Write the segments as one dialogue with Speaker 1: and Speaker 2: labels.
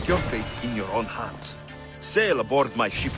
Speaker 1: Take your fate in your own hands. Sail aboard my ship.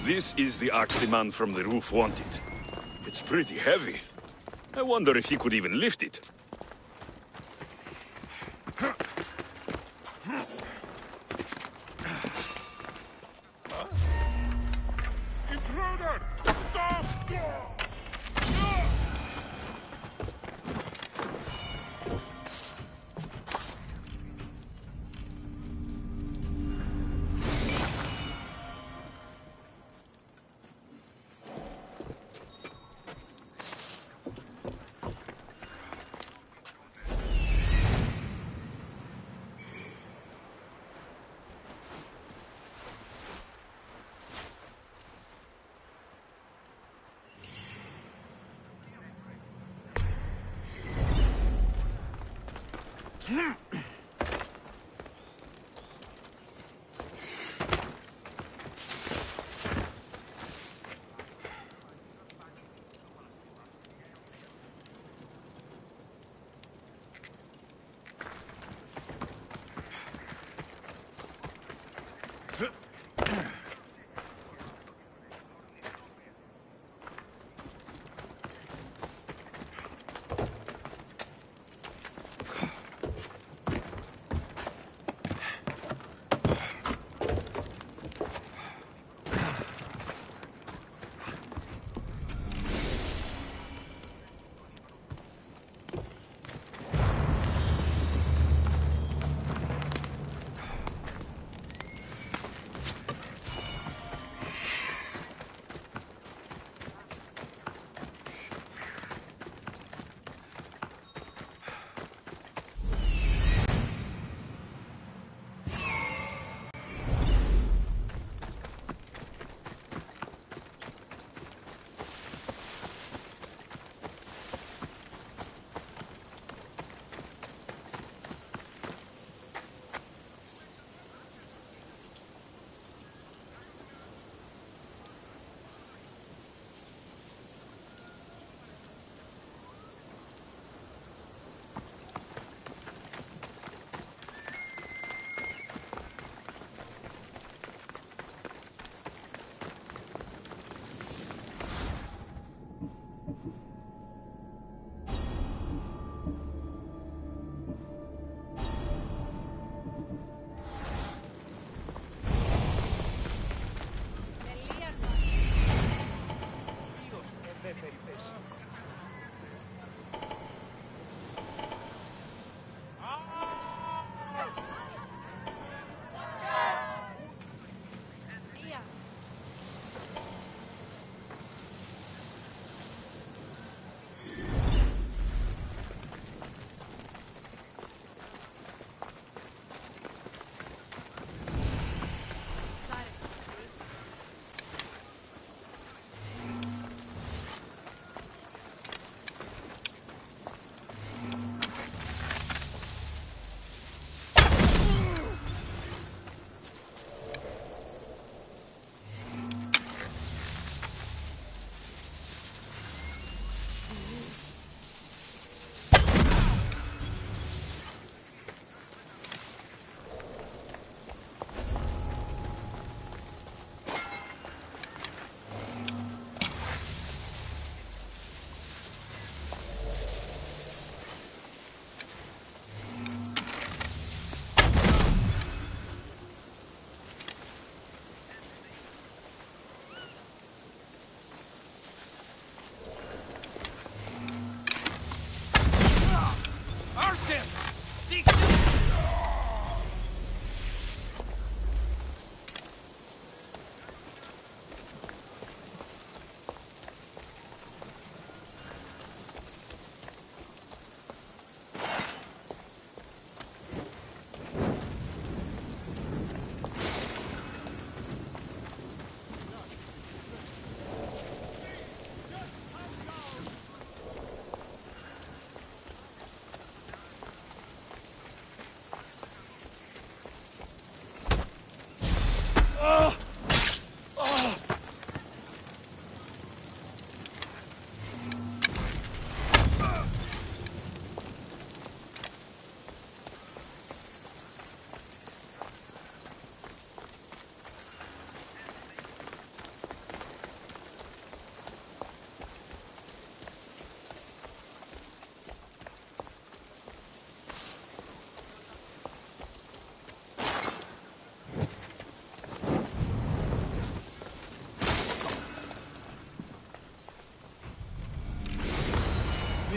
Speaker 2: This is the axe the man from the roof wanted. It's pretty heavy. I wonder if he could even lift it.
Speaker 3: Intruder! Stop!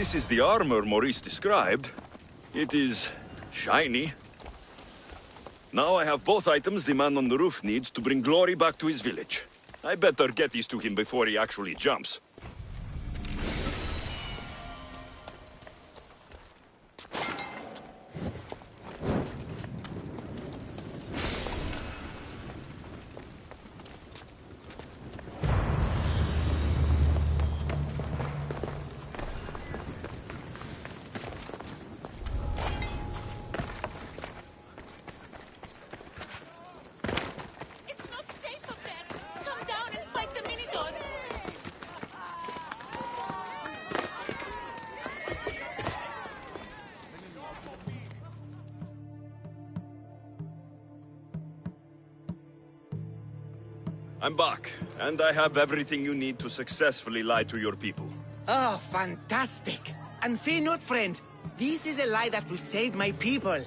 Speaker 2: this is the armor Maurice described, it is shiny. Now I have both items the man on the roof needs to bring glory back to his village. I better get these to him before he actually jumps.
Speaker 4: It's not safe up there. Come down and fight the Minotaur.
Speaker 2: I'm back, and I have everything you need to successfully lie to your people.
Speaker 5: Oh, fantastic. And fear not, friend. This is a lie that will save my people.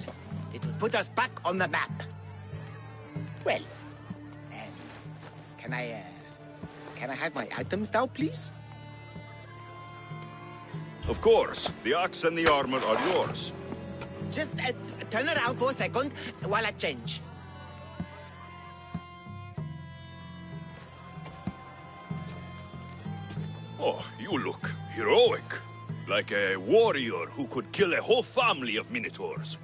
Speaker 5: It will put us back on the map. Well, can I have my items now, please?
Speaker 2: Of course, the axe and the armor are yours.
Speaker 5: Just turn around for a second while I change.
Speaker 2: Oh, you look heroic. Like a warrior who could kill a whole family of minotaurs.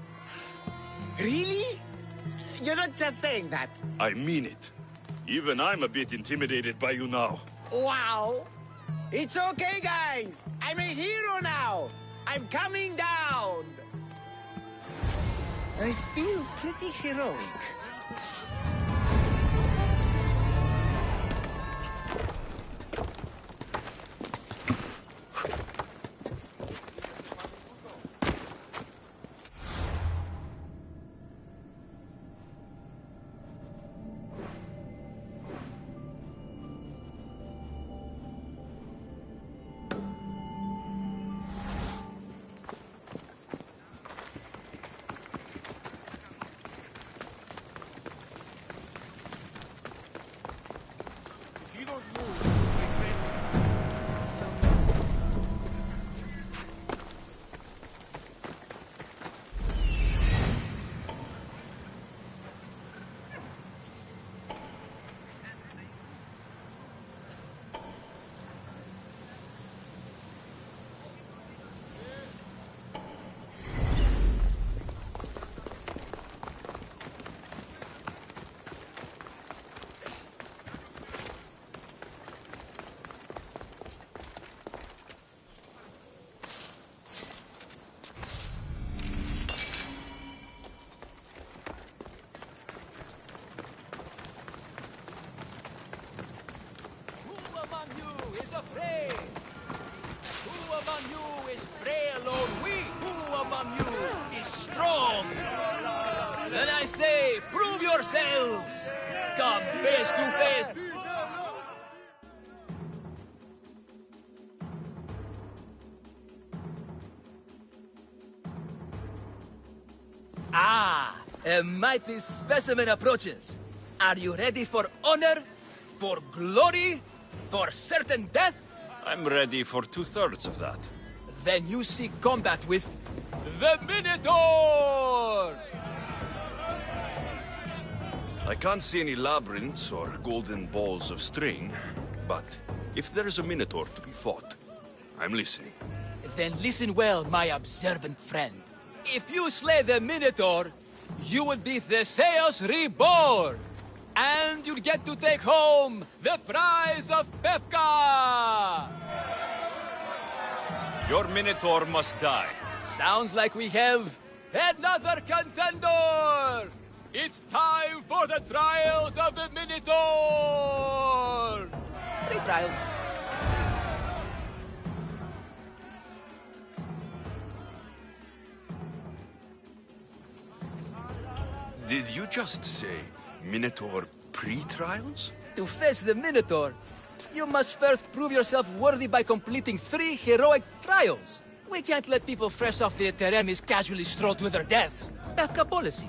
Speaker 5: Really? You're not just saying that.
Speaker 2: I mean it. Even I'm a bit intimidated by you now.
Speaker 5: Wow. It's okay, guys. I'm a hero now. I'm coming down. I feel pretty heroic.
Speaker 3: You don't move, my friend.
Speaker 6: Who among you is afraid? Who among you is frail or weak? Who among you is strong? Then I say, prove yourselves! Come face to face! Ah, a mighty specimen approaches. Are you ready for honor? For glory? For certain death?
Speaker 2: I'm ready for 2/3 of that.
Speaker 6: Then you seek combat with the Minotaur!
Speaker 2: I can't see any labyrinths or golden balls of string, but if there's a minotaur to be fought, I'm listening.
Speaker 6: Then listen well, my observant friend. If you slay the Minotaur, you would be Theseus reborn! And you'd get to take home the prize of Pefka!
Speaker 2: Your minotaur must die.
Speaker 6: Sounds like we have another contender! It's time for the trials of the Minotaur! 3 trials.
Speaker 2: Did you just say minotaur pre-trials?
Speaker 6: To face the Minotaur, you must first prove yourself worthy by completing 3 heroic trials. We can't let people fresh off the Teremis casually stroll to their deaths. Pefka policy.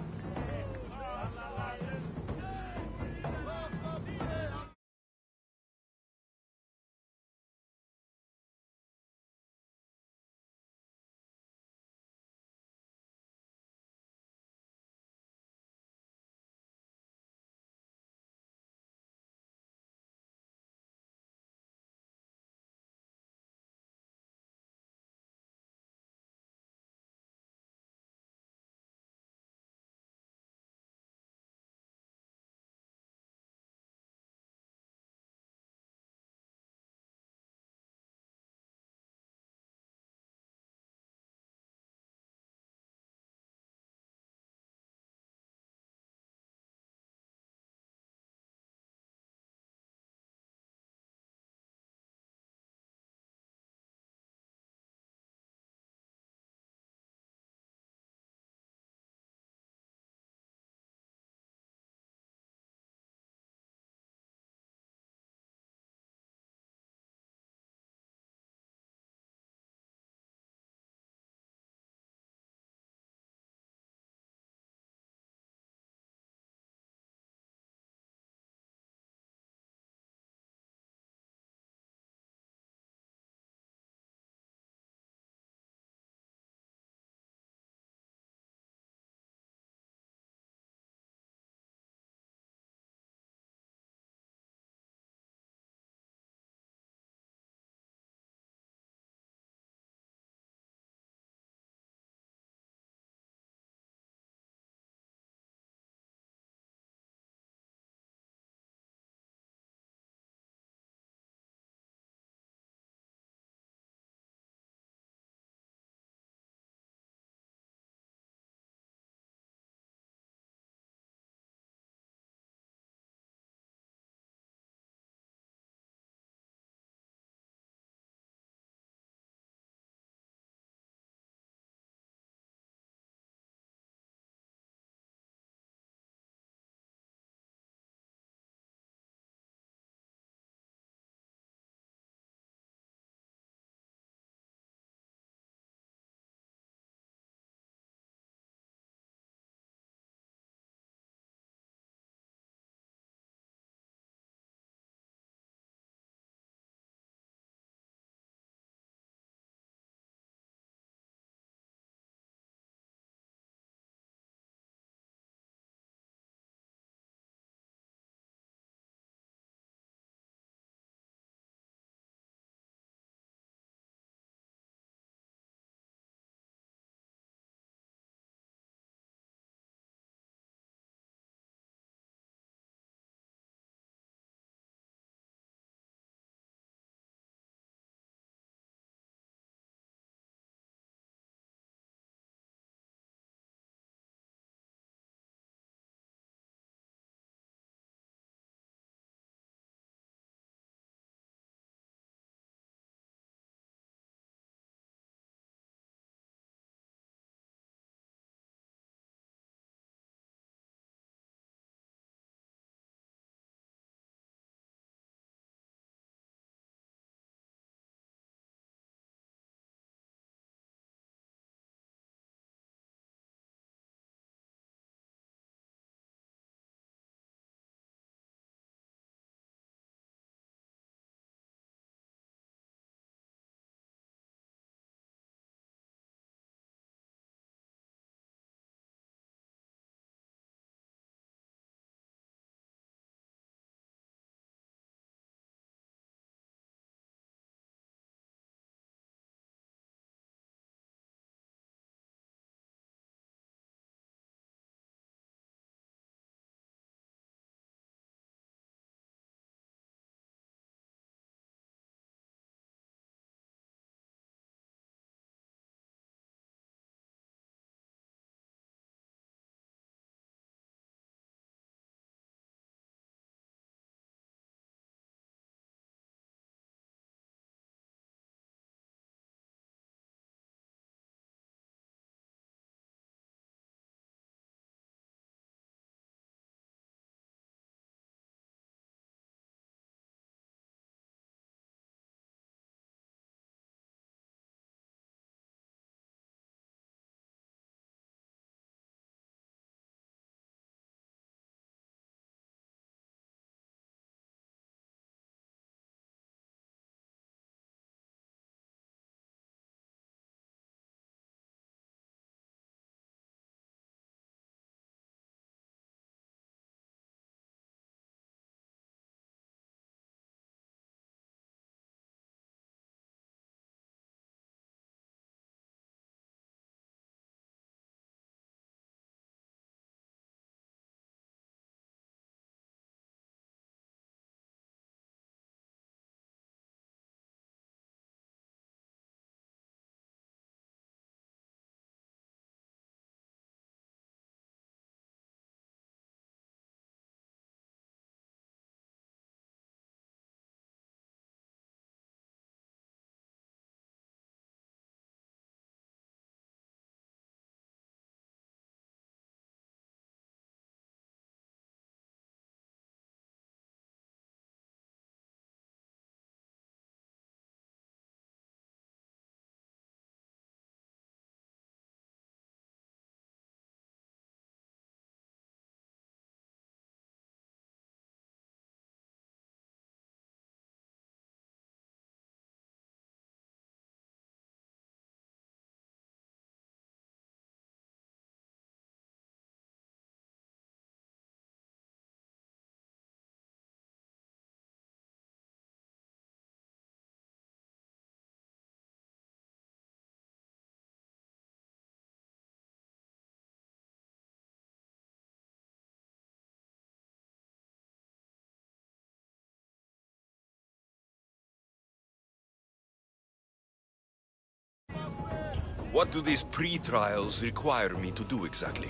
Speaker 2: What do these pre-trials require me to do exactly?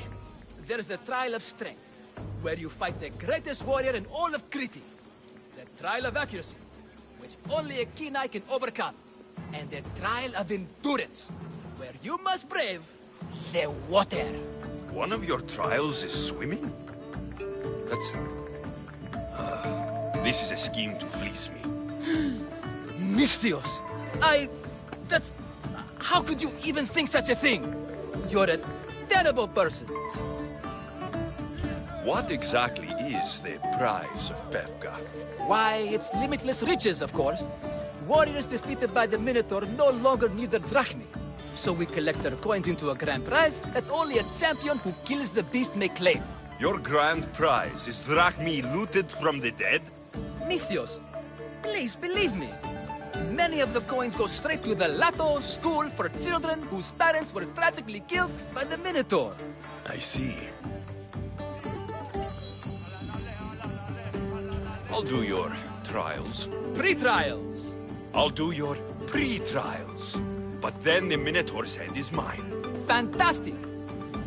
Speaker 6: There's the trial of strength, where you fight the greatest warrior in all of Crete. The trial of accuracy, which only a keen eye can overcome. And the trial of endurance, where you must brave the water.
Speaker 2: One of your trials is swimming? That's... this is a scheme to fleece me.
Speaker 6: Mystios! That's... How could you even think such a thing? You're a terrible person.
Speaker 2: What exactly is the prize of Pefka?
Speaker 6: Why, it's limitless riches, of course. Warriors defeated by the Minotaur no longer need their drachmi. So we collect their coins into a grand prize that only a champion who kills the beast may claim.
Speaker 2: Your grand prize is drachmi looted from the dead?
Speaker 6: Mystios, please believe me. Many of the coins go straight to the Lato school for children whose parents were tragically killed by the Minotaur.
Speaker 2: I see. I'll do your trials.
Speaker 6: Pre-trials.
Speaker 2: I'll do your pre-trials. But then the Minotaur's head is mine.
Speaker 6: Fantastic!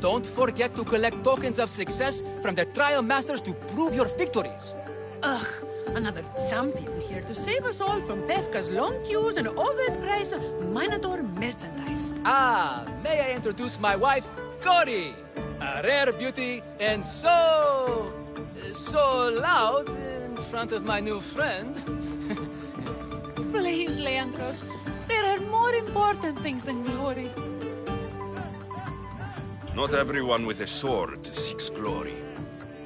Speaker 6: Don't forget to collect tokens of success from the trial masters to prove your victories.
Speaker 4: Ugh, another champion here to save us all from Pefka's long queues and overpriced Minotaur merchandise.
Speaker 6: Ah, may I introduce my wife, Cory? A rare beauty and so loud in front of my new friend.
Speaker 4: Please, Leandros, there are more important things than glory.
Speaker 2: Not everyone with a sword seeks glory.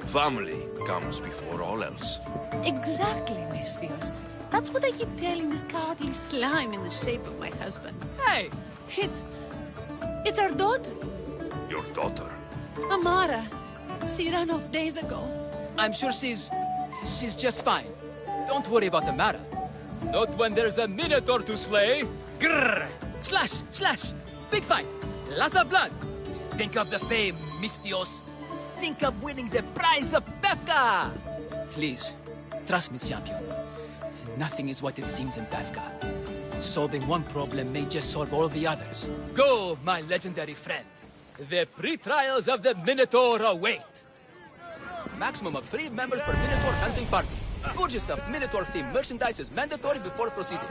Speaker 2: Family comes before all else.
Speaker 4: Exactly, Mystios. That's what I keep telling this cowardly slime in the shape of my husband.
Speaker 6: Hey!
Speaker 4: It's our daughter,
Speaker 2: Your daughter.
Speaker 4: Amara. She ran off days ago.
Speaker 6: I'm sure she's just fine. Don't worry about the matter. Not when there's a Minotaur to slay. Grrr! Slash! Slash! Big fight! Lots of blood! Think of the fame, Mystios. Think of winning the prize of Pefka! Please, trust me, champion. Nothing is what it seems in Pefka. Solving one problem may just solve all the others. Go, my legendary friend. The pre-trials of the Minotaur await. Maximum of 3 members per Minotaur hunting party. Purchase of Minotaur-themed merchandise is mandatory before proceeding.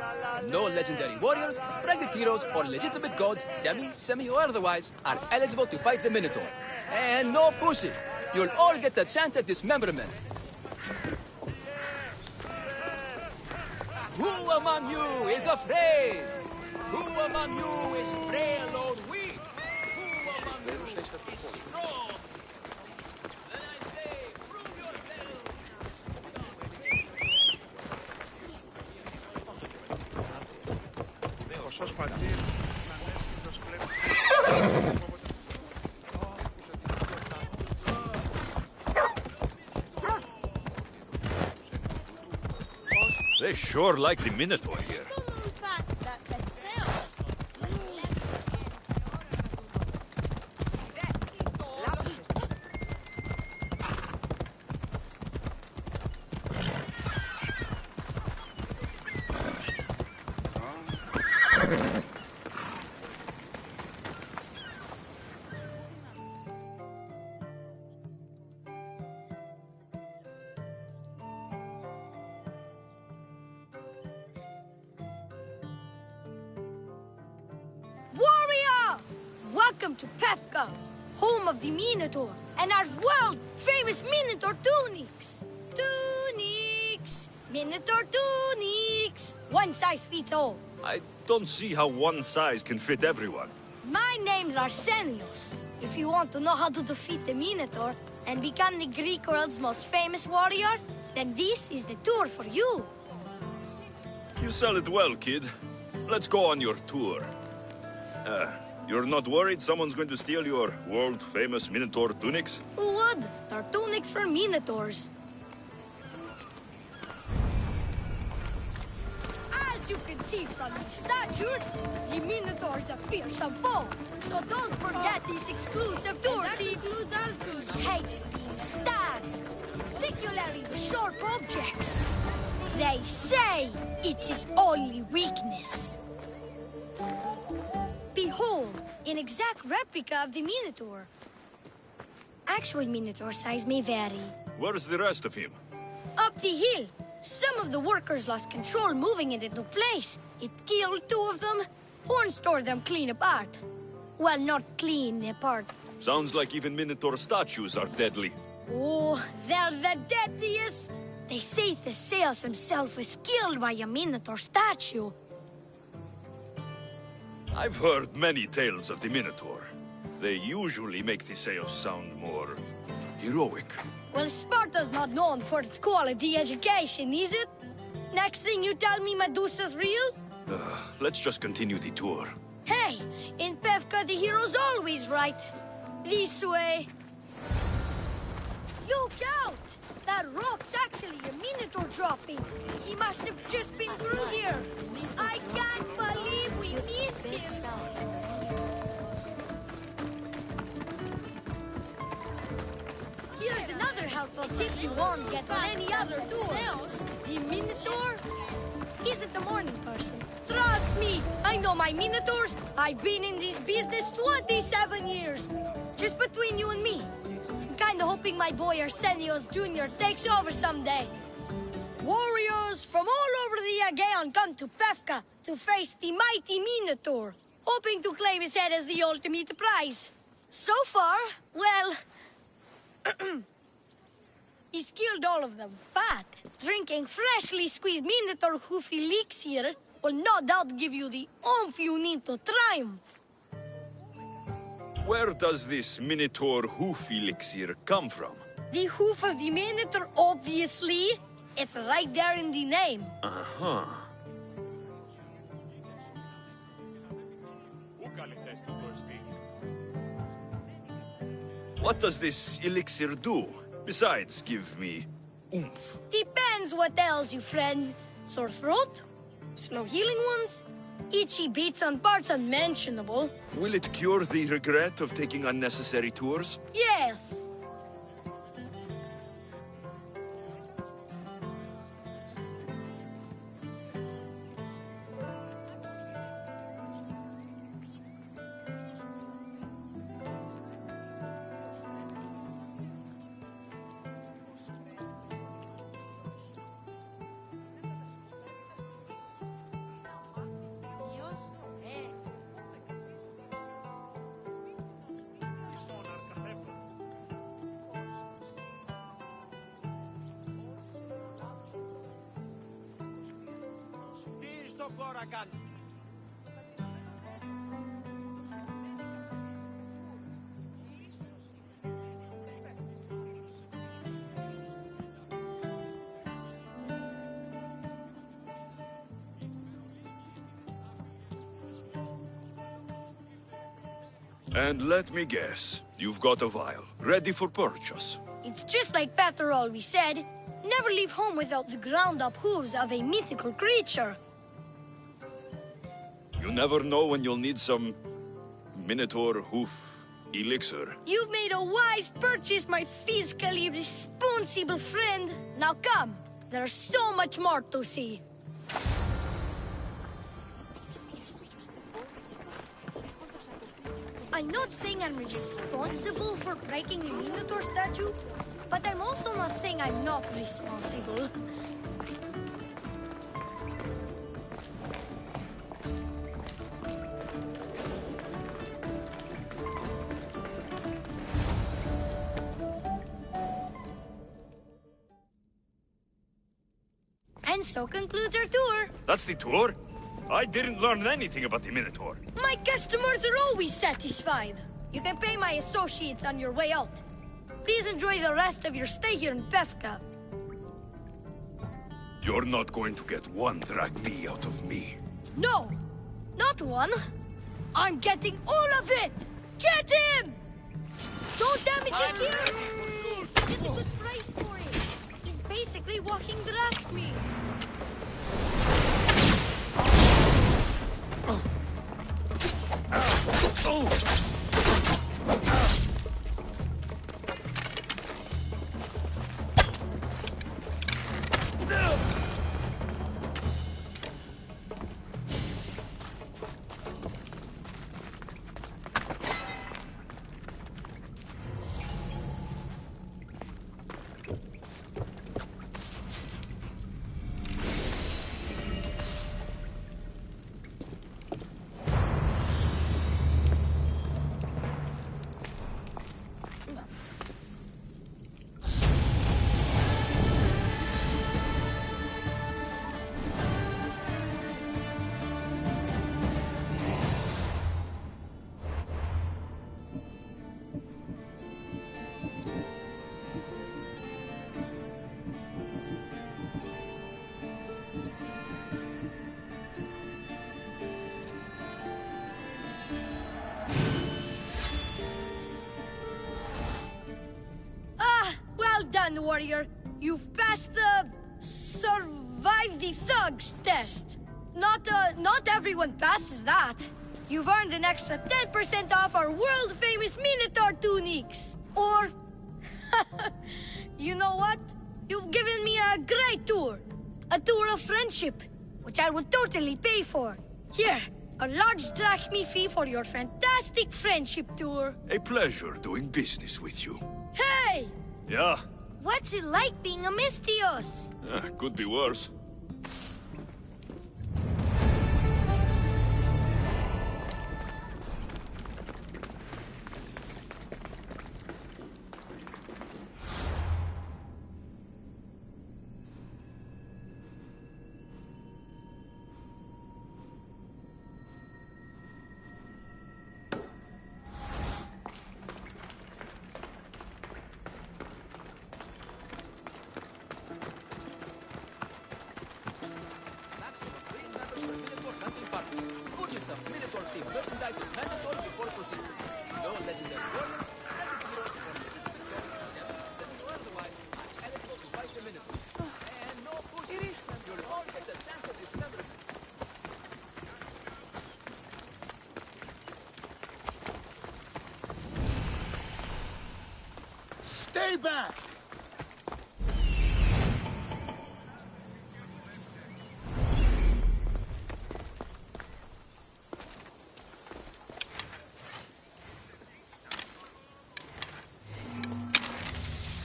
Speaker 6: No legendary warriors, pregnant heroes, or legitimate gods, demi, semi, or otherwise, are eligible to fight the Minotaur. And no pushing. You'll all get a chance at dismemberment. Who among you is afraid? Who among you is frail or weak? Who among you is strong? Then I say, prove yourselves.
Speaker 2: They sure like the Minotaur here.
Speaker 7: Welcome to Pefka, home of the Minotaur, and our world-famous Minotaur tunics. Tunics! Minotaur tunics! One size fits all.
Speaker 2: I don't see how one size can fit everyone.
Speaker 7: My name's Arsenios. If you want to know how to defeat the Minotaur and become the Greek world's most famous warrior, then this is the tour for you.
Speaker 2: You sell it well, kid. Let's go on your tour. You're not worried someone's going to steal your world-famous Minotaur tunics?
Speaker 7: Who would? They're tunics for Minotaurs. As you can see from these statues, the Minotaur's a fearsome foe. So don't forget this exclusive tour tip. He hates being stabbed, particularly the sharp objects. They say it's his only weakness. Behold, an exact replica of the Minotaur. Actual Minotaur size may vary.
Speaker 2: Where's the rest of him?
Speaker 7: Up the hill. Some of the workers lost control moving it into place. It killed 2 of them. Horn stored them clean apart. Well, not clean apart.
Speaker 2: Sounds like even Minotaur statues are deadly.
Speaker 7: Oh, they're the deadliest! They say Theseus himself was killed by a Minotaur statue.
Speaker 2: I've heard many tales of the Minotaur. They usually make Theseus sound more heroic.
Speaker 7: Well, Sparta's not known for its quality education, is it? Next thing you tell me Medusa's real?
Speaker 2: Let's just continue the tour.
Speaker 7: Hey, in Pevka the hero's always right. This way. Look out! That rock's actually a Minotaur dropping. He must have just been through here. I can't believe we missed him. Here's another helpful tip you won't get on any other tour. The Minotaur isn't the morning person. Trust me, I know my Minotaurs. I've been in this business 27 years. Just between you and me. I'm kinda hoping my boy Arsenios Jr. takes over someday. Warriors from all over the Aegean come to Pevka to face the mighty Minotaur, hoping to claim his head as the ultimate prize. So far, well... he's killed all of them, but drinking freshly squeezed Minotaur hoof elixir will no doubt give you the oomph you need to triumph.
Speaker 2: Where does this Minotaur hoof elixir come from?
Speaker 7: The hoof of the Minotaur, obviously. It's right there in the name.
Speaker 2: Uh-huh. What does this elixir do? Besides, give me oomph.
Speaker 7: Depends what ails you, friend. Sore throat? Slow healing ones? Itchy beats on parts unmentionable?
Speaker 2: Will it cure the regret of taking unnecessary tours?
Speaker 7: Yes.
Speaker 2: And let me guess, you've got a vial, ready for purchase.
Speaker 7: It's just like Peter always said. Never leave home without the ground-up hooves of a mythical creature.
Speaker 2: You never know when you'll need some Minotaur hoof elixir.
Speaker 7: You've made a wise purchase, my fiscally responsible friend. Now come, there's so much more to see. I'm not saying I'm responsible for breaking the Minotaur statue, but I'm also not saying I'm not responsible. And so concludes our tour.
Speaker 2: That's the tour? I didn't learn anything about the Minotaur.
Speaker 7: My customers are always satisfied. You can pay my associates on your way out. Please enjoy the rest of your stay here in Pevka.
Speaker 2: You're not going to get one drachmae out of me.
Speaker 7: No, not one. I'm getting all of it. Get him! Don't damage his gear. Get a good price for it. He's basically walking drachmae. done, warrior. You've passed the survive the thugs test. Not everyone passes that. You've earned an extra 10% off our world-famous Minotaur tunics. Or, you know what? You've given me a great tour. A tour of friendship, which I will totally pay for. Here, a large drachmi fee for your fantastic friendship tour.
Speaker 2: A pleasure doing business with you.
Speaker 7: Hey!
Speaker 2: Yeah,
Speaker 7: What's it like being a Mystios?
Speaker 2: could be worse.
Speaker 6: That's for the free members of the Minotaur hunting party. Purchase of Minotaur themed merchandise is mandatory before proceeding. No legendary warriors, epic heroes, or legitimate goals, setting or otherwise, are eligible to fight the Minotaur. And no pushing. You'll all get a chance of discovering.
Speaker 5: Stay back!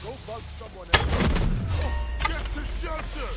Speaker 3: Go bug someone else. Get to shelter!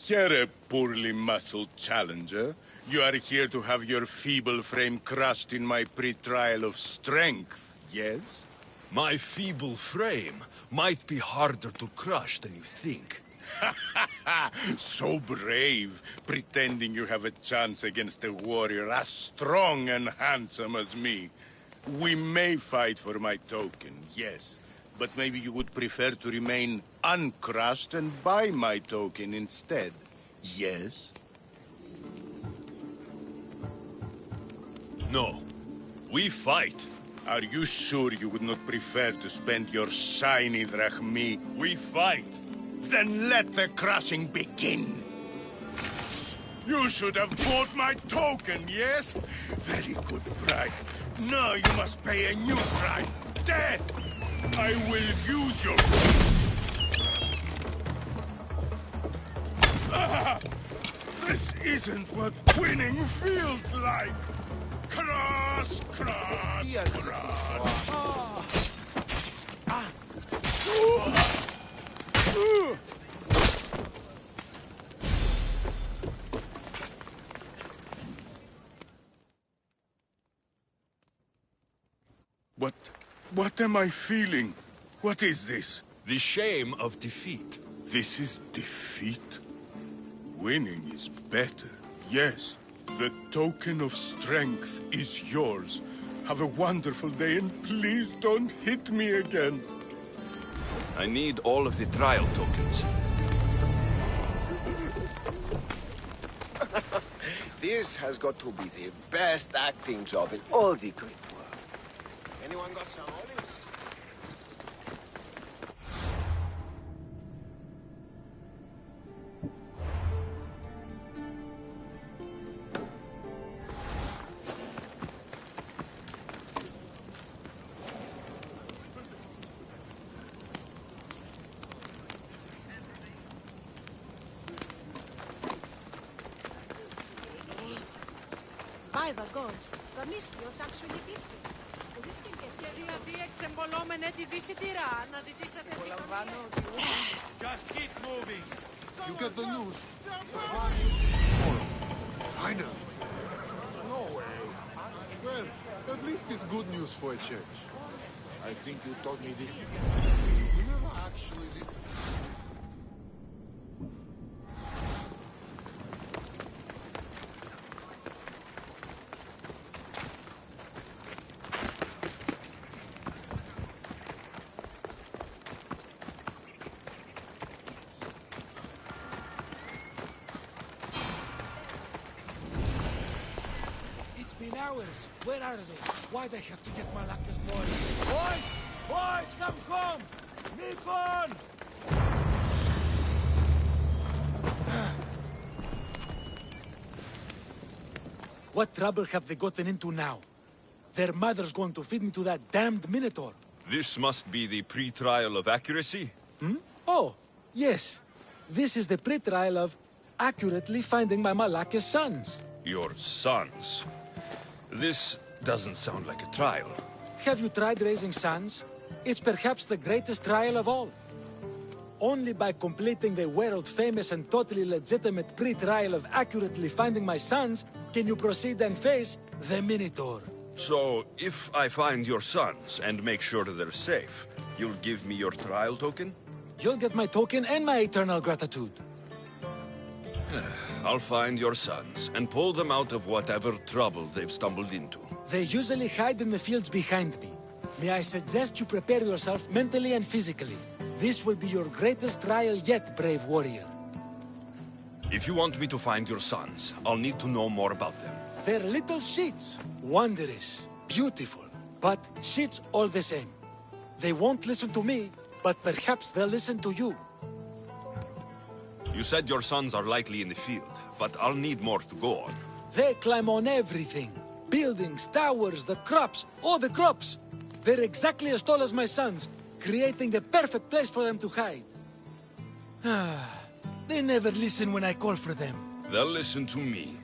Speaker 8: Here, poorly muscled challenger. You are here to have your feeble frame crushed in my pre-trial of strength, yes?
Speaker 2: My feeble frame might be harder to crush than you think.
Speaker 8: So brave, pretending you have a chance against a warrior as strong and handsome as me. We may fight for my token, yes. But maybe you would prefer to remain uncrushed and buy my token instead, yes?
Speaker 2: No. We fight.
Speaker 8: Are you sure you would not prefer to spend your shiny drachmi?
Speaker 2: We fight.
Speaker 8: Then let the crushing begin! You should have bought my token, yes? Very good price. Now you must pay a new price. Death! I will use your This isn't what winning feels like! Crush! What am I feeling? What is this?
Speaker 2: The shame of defeat.
Speaker 8: This is defeat? Winning is better, yes. The token of strength is yours. Have a wonderful day, and please don't hit me again.
Speaker 2: I need all of the trial tokens.
Speaker 9: This has got to be the best acting job in all the great world. Anyone got some olives?
Speaker 4: By the gods, Prometheus actually gifted. Δηλαδή εξεμπολόμενε τη δύση τυρά, να ζητήσετε συγγνώμη.
Speaker 3: Just keep moving.
Speaker 10: You get the news. I know. No way. Well, at least it's good news for a change. I think you told me this. You never actually listened.
Speaker 6: Hours. Where are they? Why'd I have to get Malaka's boys? Boys! Boys, come home! Nikon! What trouble have they gotten into now? Their mother's going to feed me to that damned Minotaur.
Speaker 2: This must be the pre-trial of accuracy?
Speaker 6: Hmm? Oh, yes. This is the pre-trial of accurately finding my Malaka's sons.
Speaker 2: Your sons? This doesn't sound like a trial.
Speaker 6: Have you tried raising sons? It's perhaps the greatest trial of all. Only by completing the world-famous and totally legitimate pre-trial of accurately finding my sons can you proceed and face the Minotaur.
Speaker 2: So, if I find your sons and make sure they're safe, you'll give me your trial token?
Speaker 6: You'll get my token and my eternal gratitude.
Speaker 2: I'll find your sons and pull them out of whatever trouble they've stumbled into.
Speaker 6: They usually hide in the fields behind me. May I suggest you prepare yourself mentally and physically. This will be your greatest trial yet, brave warrior.
Speaker 2: If you want me to find your sons, I'll need to know more about them.
Speaker 6: They're little shits. Wondrous, beautiful, but shits all the same. They won't listen to me, but perhaps they'll listen to you.
Speaker 2: You said your sons are likely in the field, but I'll need more to go on.
Speaker 6: They climb on everything. Buildings, towers, the crops, all the crops. They're exactly as tall as my sons, creating the perfect place for them to hide. They never listen when I call for them.
Speaker 2: They'll listen to me.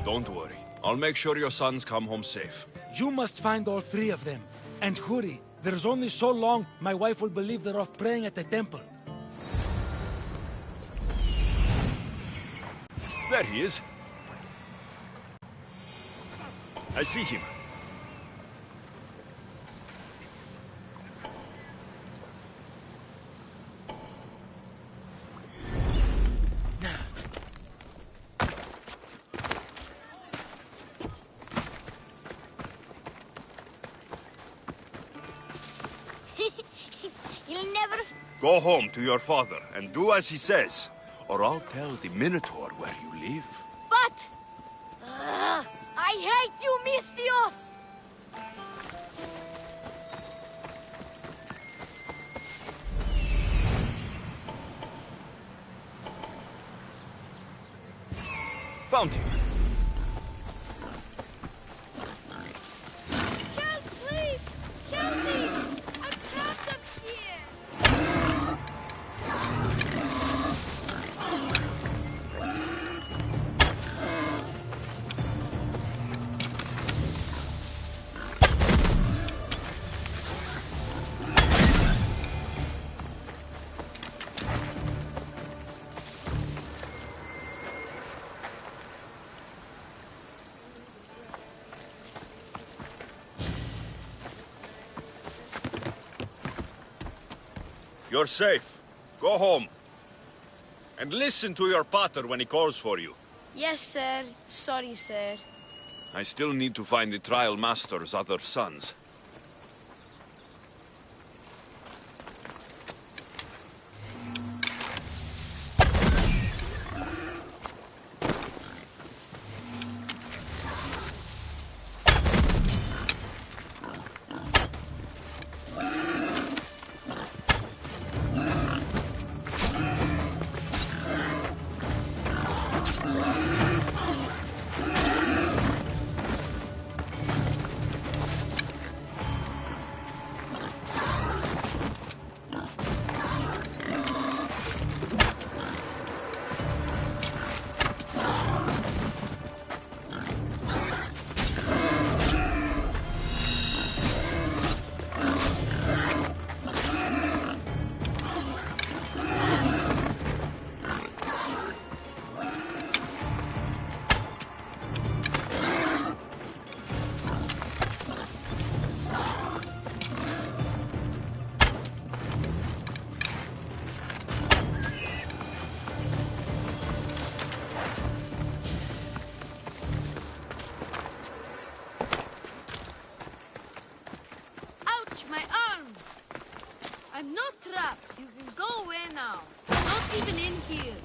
Speaker 2: Don't worry. I'll make sure your sons come home safe.
Speaker 6: You must find all three of them. And hurry. There's only so long my wife will believe they're off praying at the temple.
Speaker 2: There he is. I see him.
Speaker 7: You'll never...
Speaker 2: Go home to your father and do as he says, or I'll tell the Minotaur where you live.
Speaker 7: But... I hate you, Mistios!
Speaker 1: Found him.
Speaker 7: Help, please! Help me! I'm trapped up here!
Speaker 2: You're safe. Go home. And listen to your pater when he calls for you.
Speaker 7: Yes, sir. Sorry, sir.
Speaker 2: I still need to find the trial master's other sons.
Speaker 7: My arm! I'm not trapped. You can go away now. Not even in here.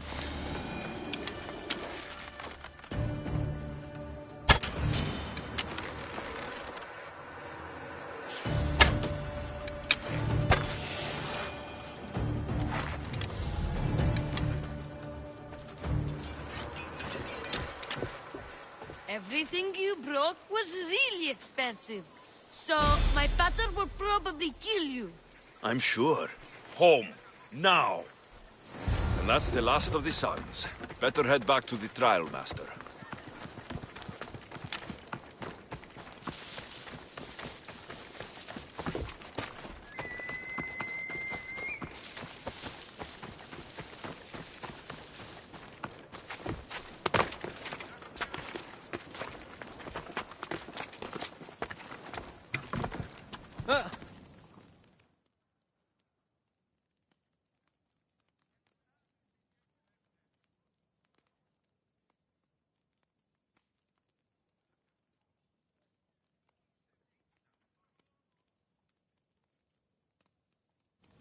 Speaker 7: Everything you brought was really expensive. So, my pater will probably kill you.
Speaker 2: I'm sure. Home. Now. And that's the last of the sons. Better head back to the trial master.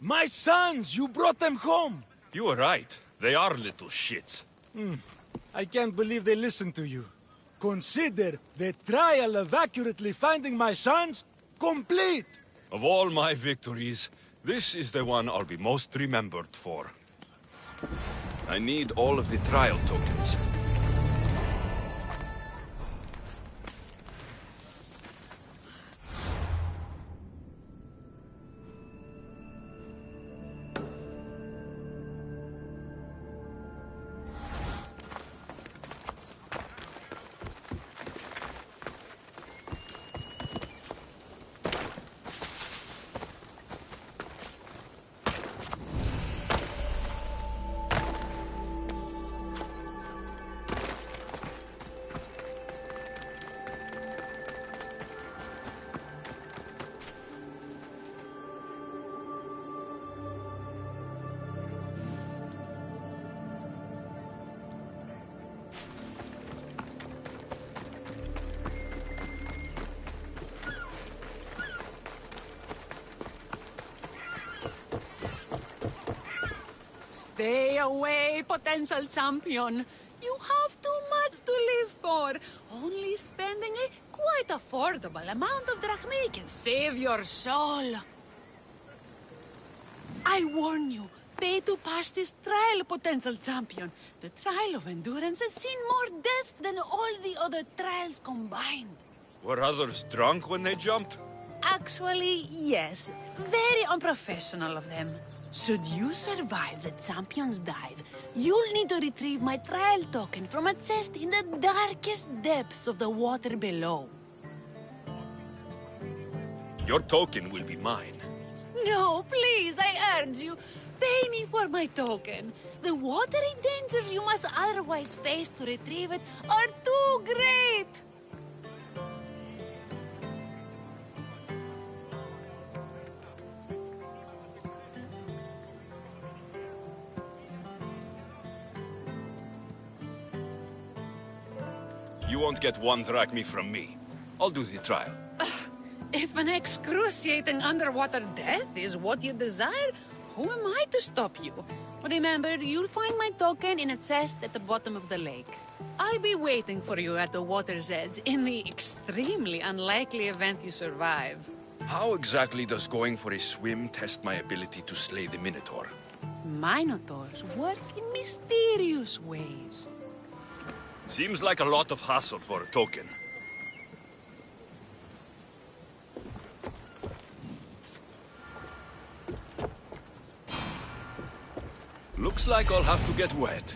Speaker 3: My sons! You brought them home!
Speaker 2: You were right. They are little shits.
Speaker 3: I can't believe they listened to you. Consider the trial of accurately finding my sons complete!
Speaker 2: Of all my victories, this is the one I'll be most remembered for. I need all of the trial tokens.
Speaker 4: Stay away, potential champion. You have too much to live for. Only spending a quite affordable amount of drachmae can save your soul. I warn you, pay to pass this trial, potential champion. The trial of endurance has seen more deaths than all the other trials combined.
Speaker 2: Were others drunk when they jumped?
Speaker 4: Actually, yes. Very unprofessional of them. Should you survive the champion's dive, you'll need to retrieve my trial token from a chest in the darkest depths of the water below.
Speaker 2: Your token will be mine.
Speaker 4: No, please, I urge you. Pay me for my token. The watery dangers you must otherwise face to retrieve it are too great.
Speaker 2: You won't get 1 drachma from me. I'll do the trial.
Speaker 4: If an excruciating underwater death is what you desire, who am I to stop you? Remember, you'll find my token in a chest at the bottom of the lake. I'll be waiting for you at the water's edge in the extremely unlikely event you survive.
Speaker 2: How exactly does going for a swim test my ability to slay the Minotaur?
Speaker 4: Minotaurs work in mysterious ways.
Speaker 2: Seems like a lot of hassle for a token. Looks like I'll have to get wet.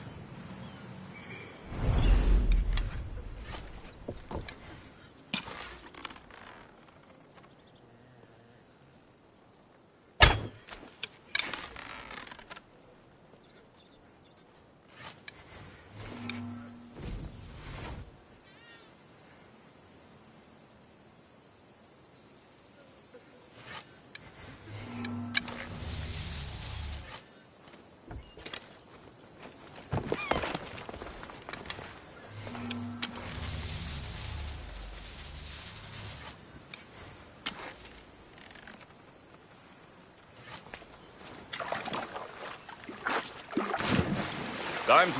Speaker 2: Time to...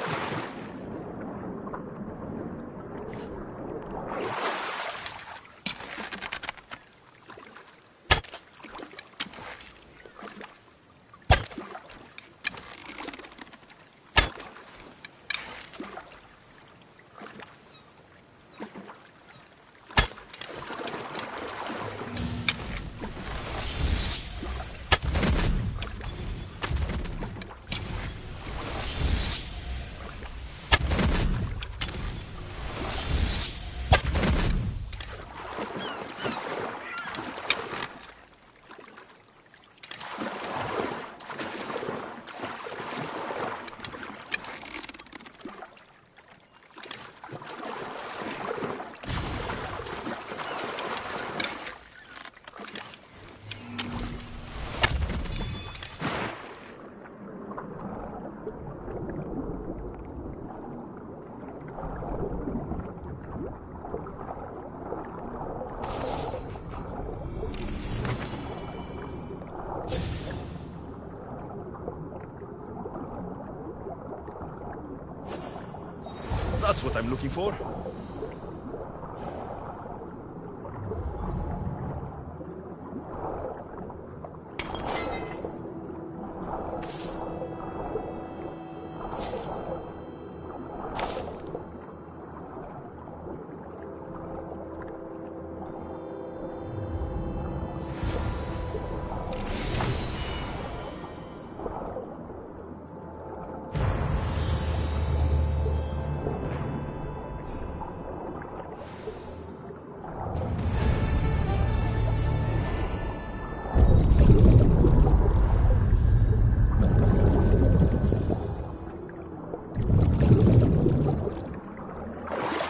Speaker 2: That's what I'm looking for.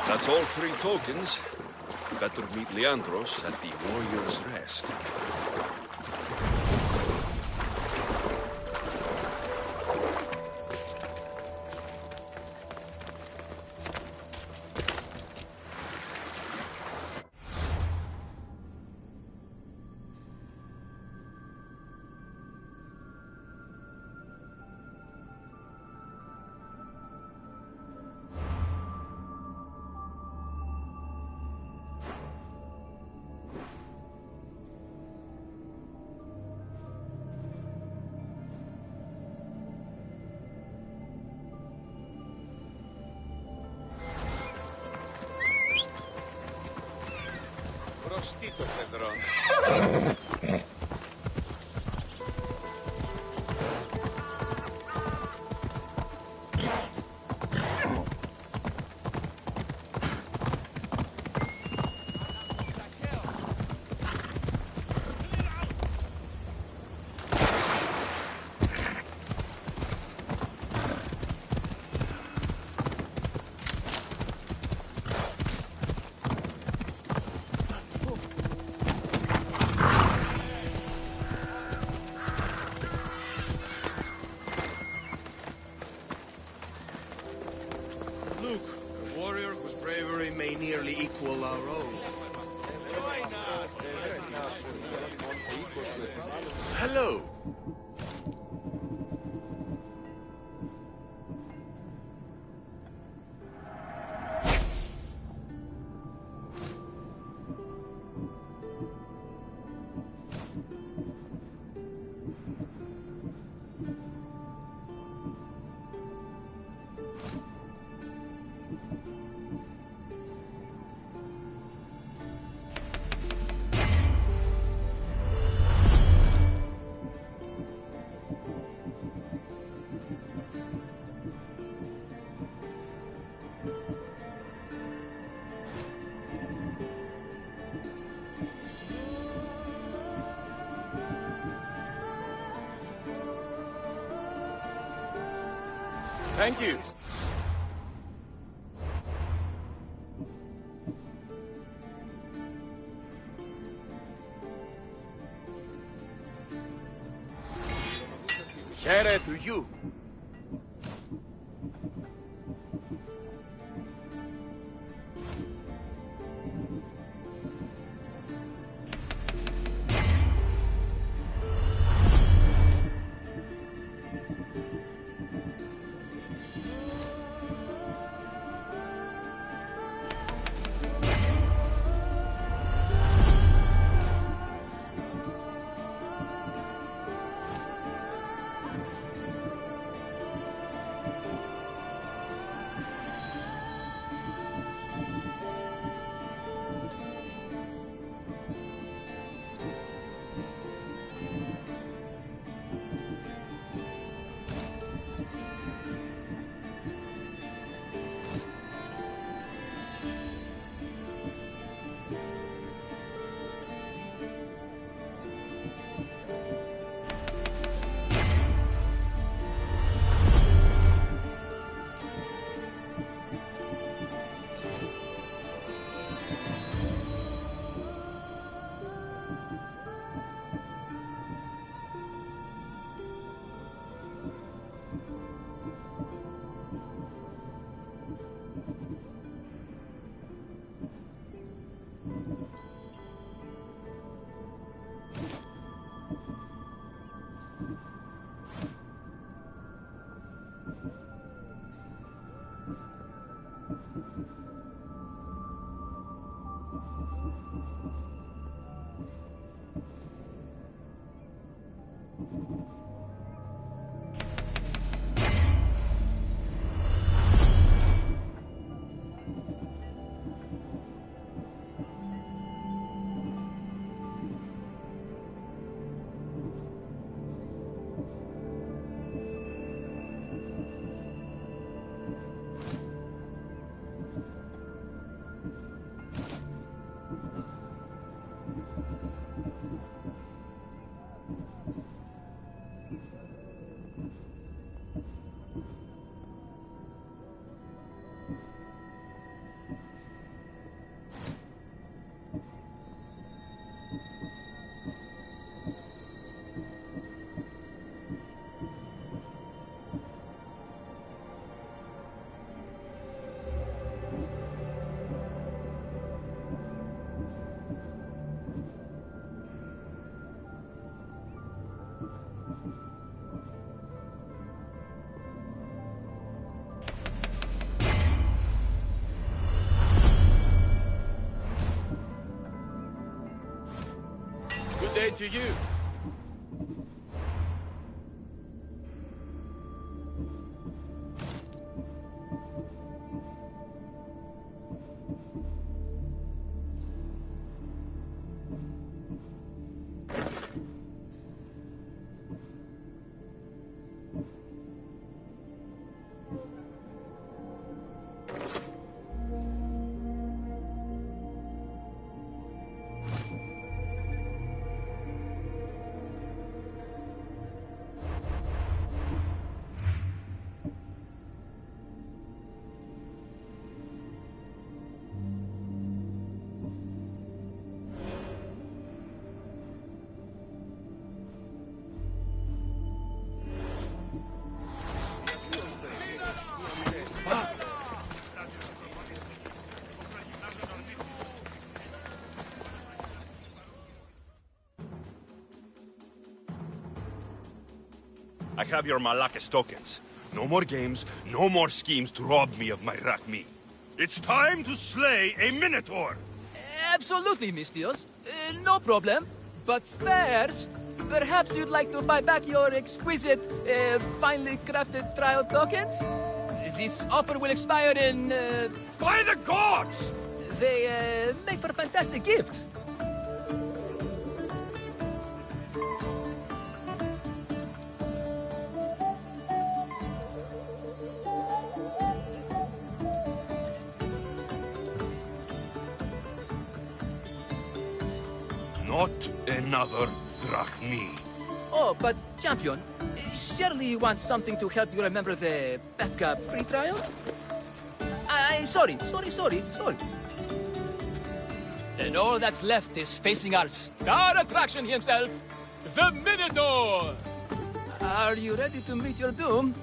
Speaker 2: That's all 3 tokens. Better meet Leandros at the Warrior's Rest.
Speaker 8: poquito, Pedro.
Speaker 11: Look, a warrior whose bravery may nearly equal our own.
Speaker 8: Hello.
Speaker 11: Thank you.
Speaker 8: Share to you.
Speaker 11: Good day to you.
Speaker 1: I have your Malakis tokens. No more games, no more schemes to rob me of my Rakmi. It's time to slay a Minotaur!
Speaker 6: Absolutely, Mistios. No problem. But first, perhaps you'd like to buy back your exquisite, finely crafted trial tokens? This offer will expire in,
Speaker 1: By the gods!
Speaker 6: They, make for fantastic gifts.
Speaker 1: Not another Drachmi.
Speaker 6: Oh, but, champion, surely you want something to help you remember the Befka pre-trial? Sorry. And all that's left is facing our star attraction himself, the Minotaur! Are you ready to meet your doom?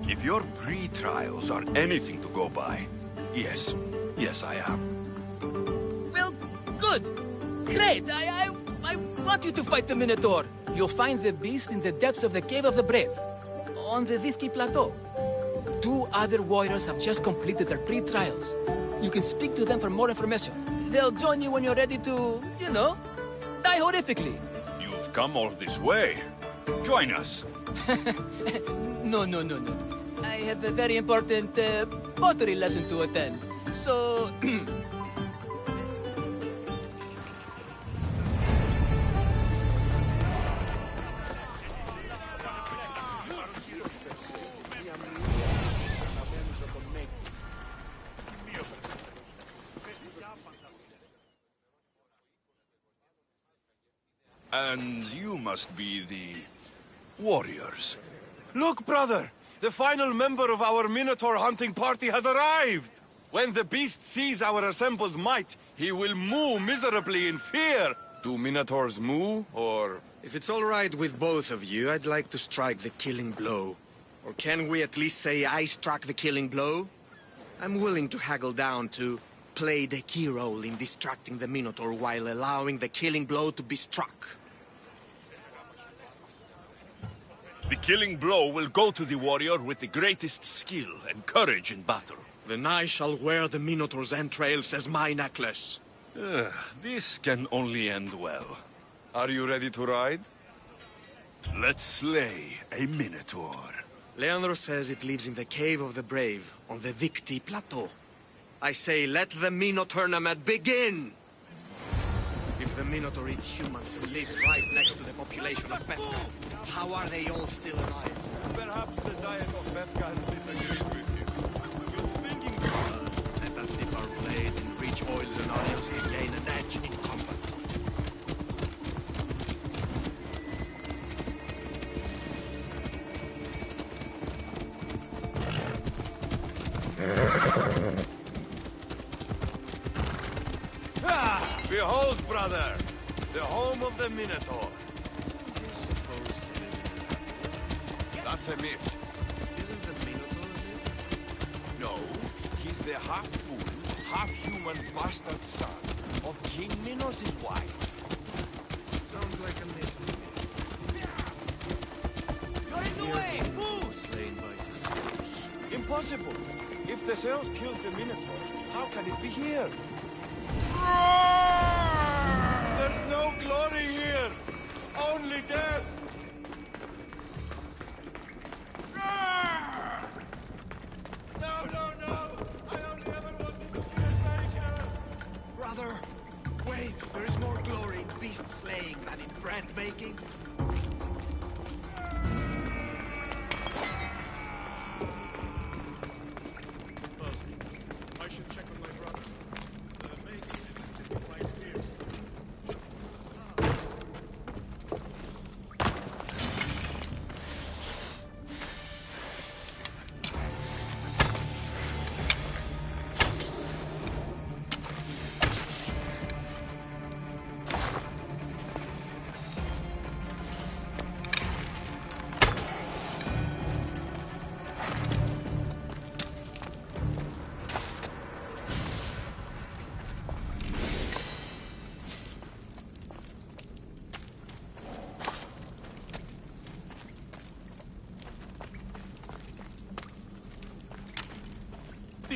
Speaker 1: If your pre-trials are anything to go by, yes. Yes, I am.
Speaker 6: Well, good. Great. I want you to fight the Minotaur. You'll find the beast in the depths of the Cave of the Brave, on the Vithki Plateau. 2 other warriors have just completed their pre-trials. You can speak to them for more information. They'll join you when you're ready to, you know, die horrifically.
Speaker 1: You've come all this way. Join us.
Speaker 6: No. I have a very important pottery lesson to attend. So...
Speaker 1: And you must be the warriors.
Speaker 3: Look, brother! The final member of our Minotaur hunting party has arrived! When the beast sees our assembled might, he will moo miserably in fear. Do Minotaurs moo, or...
Speaker 11: If it's all right with both of you, I'd like to strike the killing blow. Or can we at least say I struck the killing blow? I'm willing to haggle down to play the key role in distracting the Minotaur while allowing the killing blow to be struck.
Speaker 1: The killing blow will go to the warrior with the greatest skill and courage in battle.
Speaker 11: Then I shall wear the Minotaur's entrails as my necklace.
Speaker 1: This can only end well.
Speaker 3: Are you ready to ride?
Speaker 1: Let's slay a Minotaur.
Speaker 11: Leandro says it lives in the Cave of the Brave, on the Vithki Plateau. I say, let the Minotaur tournament begin! If the Minotaur eats humans and lives right next to the population of Befka, how are they all still alive?
Speaker 3: Perhaps the diet of Befka has disagreed with you. You're thinking...
Speaker 11: Let us dip our blades in rich oils and onions to gain an edge in combat.
Speaker 3: Behold, brother, the home of the Minotaur. That's a myth.
Speaker 11: Isn't the Minotaur a myth?
Speaker 3: No, he's the half-bull, half-human bastard son of King Minos' wife.
Speaker 11: Sounds like a myth.
Speaker 3: You're in the way! Move!
Speaker 11: Slain by Theseus.
Speaker 3: Impossible! If Theseus killed the Minotaur, how can it be here? There's no glory here! Only death! No! I only ever wanted to be a maker!
Speaker 11: Brother, wait, there is more glory in beast slaying than in bread making.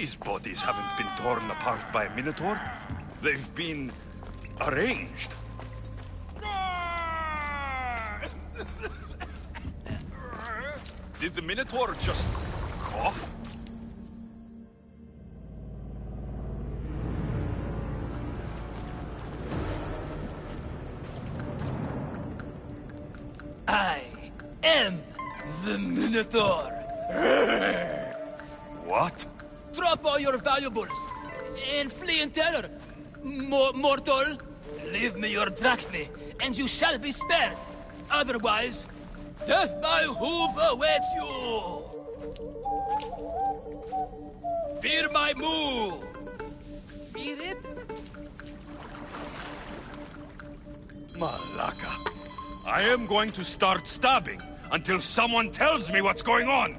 Speaker 2: These bodies haven't been torn apart by a Minotaur. They've been arranged. Did the Minotaur just cough?
Speaker 6: I am the Minotaur.
Speaker 2: What?
Speaker 6: Drop all your valuables and flee in terror. Mortal, leave me your drachme, and you shall be spared. Otherwise, death by hoof awaits you. Fear my move. Fear it?
Speaker 1: Malaka. I am going to start stabbing until someone tells me what's going on.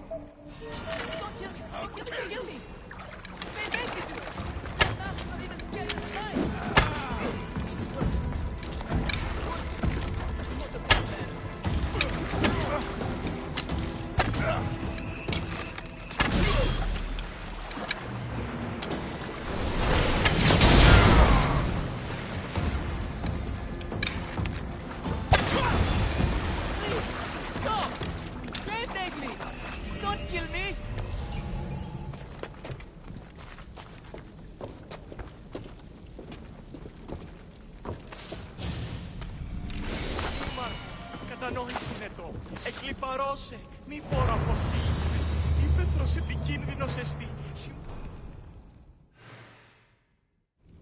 Speaker 12: Κατανόησέ το. Εκλιπαρώσε. Μη μπορώ αποστήλισμε. Ήπεθρος επικίνδυνος εστί.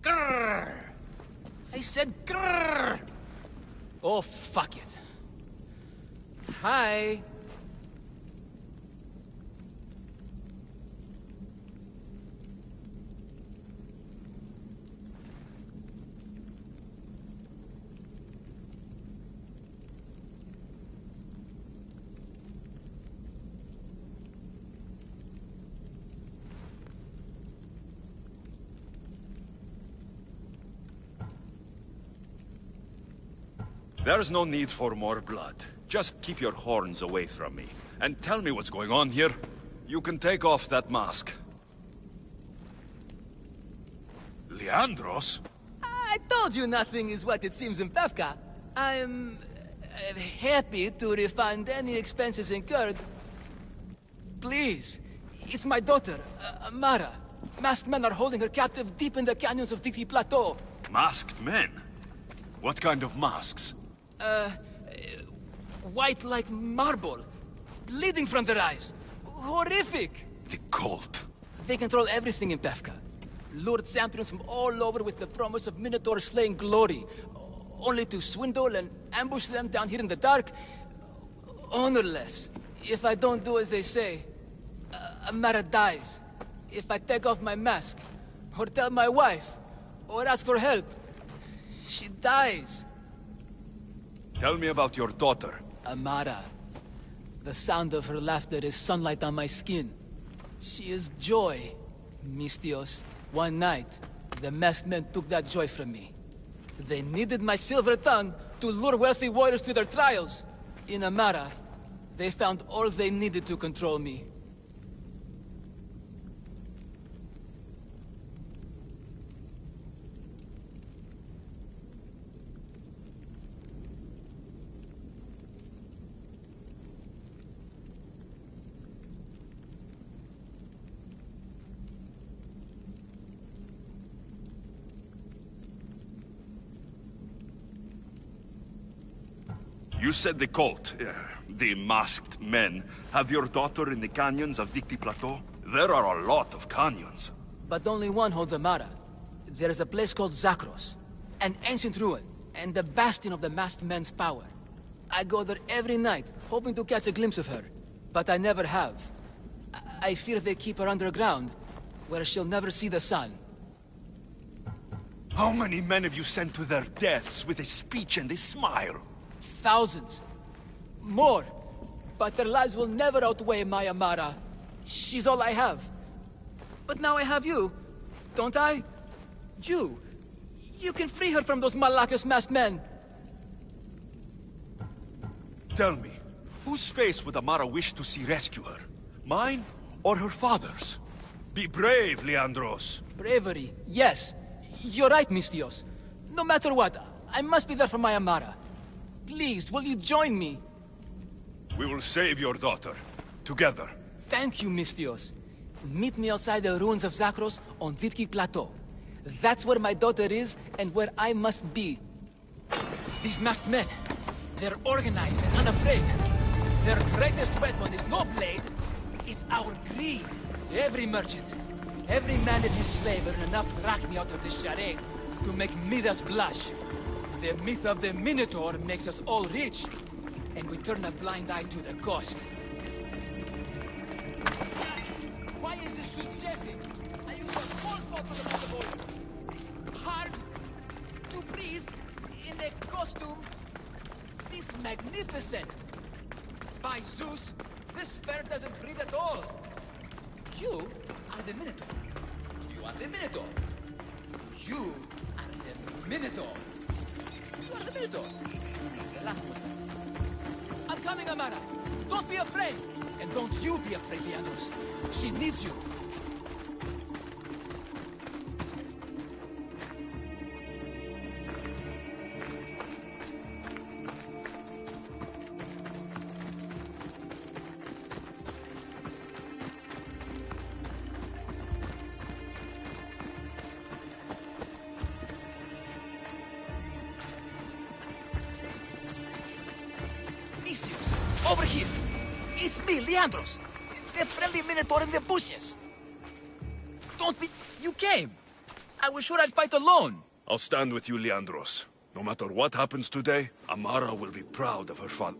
Speaker 6: Grrr! I said grrr! Oh, fuck it. Hi.
Speaker 2: There's no need for more blood. Just keep your horns away from me. And tell me what's going on here. You can take off that mask.
Speaker 1: Leandros?
Speaker 6: I told you nothing is what it seems in Pevka. I'm happy to refund any expenses incurred. Please, it's my daughter, Mara. Masked men are holding her captive deep in the canyons of Dixie Plateau.
Speaker 2: Masked men? What kind of masks?
Speaker 6: White like marble, bleeding from their eyes. Horrific!
Speaker 2: The cult.
Speaker 6: They control everything in Pevka. Lured champions from all over with the promise of Minotaur slaying glory, only to swindle and ambush them down here in the dark. Honorless. If I don't do as they say, Amara dies. If I take off my mask, or tell my wife, or ask for help, she dies.
Speaker 2: Tell me about your daughter.
Speaker 6: Amara. The sound of her laughter is sunlight on my skin. She is joy, Mistios. One night, the masked men took that joy from me. They needed my silver tongue to lure wealthy warriors to their trials. In Amara, they found all they needed to control me.
Speaker 2: You said the cult, the masked men, have your daughter in the canyons of Dixie Plateau? There are a lot of canyons.
Speaker 6: But only one holds Amara. There is a place called Zakros, an ancient ruin, and the bastion of the masked men's power. I go there every night, hoping to catch a glimpse of her. But I never have. I fear they keep her underground, where she'll never see the sun.
Speaker 2: How many men have you sent to their deaths with a speech and a smile?
Speaker 6: Thousands. More. But their lives will never outweigh my Amara. She's all I have. But now I have you, don't I? You can free her from those Malakas masked men.
Speaker 2: Tell me, whose face would Amara wish to see rescue her? Mine or her father's?
Speaker 1: Be brave, Leandros.
Speaker 6: Bravery, yes. You're right, Mistios. No matter what, I must be there for my Amara. Please, will you join me?
Speaker 1: We will save your daughter. Together.
Speaker 6: Thank you, Mistios. Meet me outside the ruins of Zakros on Vitki Plateau. That's where my daughter is, and where I must be. These masked men, they're organized and unafraid. Their greatest weapon is no blade, it's our greed. Every merchant, every man and his slave earn enough drachmi out of this charade to make Midas blush. The myth of the Minotaur makes us all rich, and we turn a blind eye to the cost. Why is this suit shaking? I use a small bottle of olive oil. Hard to breathe in a costume this magnificent. By Zeus, this fair doesn't breathe at all. You are the Minotaur. You are the Minotaur. You are the Minotaur. You are the Minotaur. The last one. I'm coming, Amara. Don't be afraid. And don't you be afraid, Leandros. She needs you. Mistios, over here. It's me, Leandros. The friendly Minotaur in the bushes. Don't be... You came. I was sure I'd fight alone.
Speaker 1: I'll stand with you, Leandros. No matter what happens today, Amara will be proud of her father.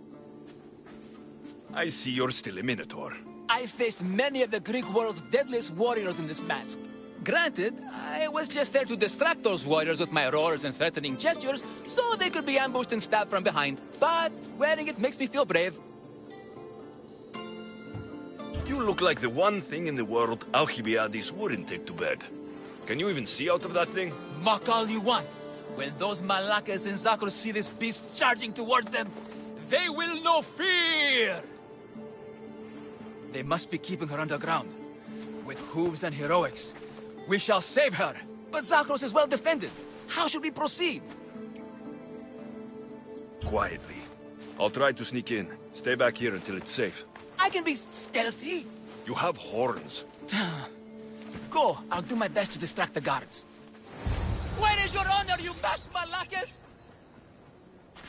Speaker 1: I see you're still a Minotaur.
Speaker 6: I faced many of the Greek world's deadliest warriors in this mask. Granted, I was just there to distract those warriors with my roars and threatening gestures, so they could be ambushed and stabbed from behind. But wearing it makes me feel brave.
Speaker 2: You look like the one thing in the world Alcibiades wouldn't take to bed. Can you even see out of that thing?
Speaker 6: Mock all you want. When those Malakas in Zakros see this beast charging towards them, they will know fear! They must be keeping her underground. With hooves and heroics. We shall save her. But Zakros is well defended. How should we proceed?
Speaker 2: Quietly. I'll try to sneak in. Stay back here until it's safe.
Speaker 6: I can be stealthy.
Speaker 2: You have horns.
Speaker 6: Go. I'll do my best to distract the guards. Where is your honor, you masked Malakas?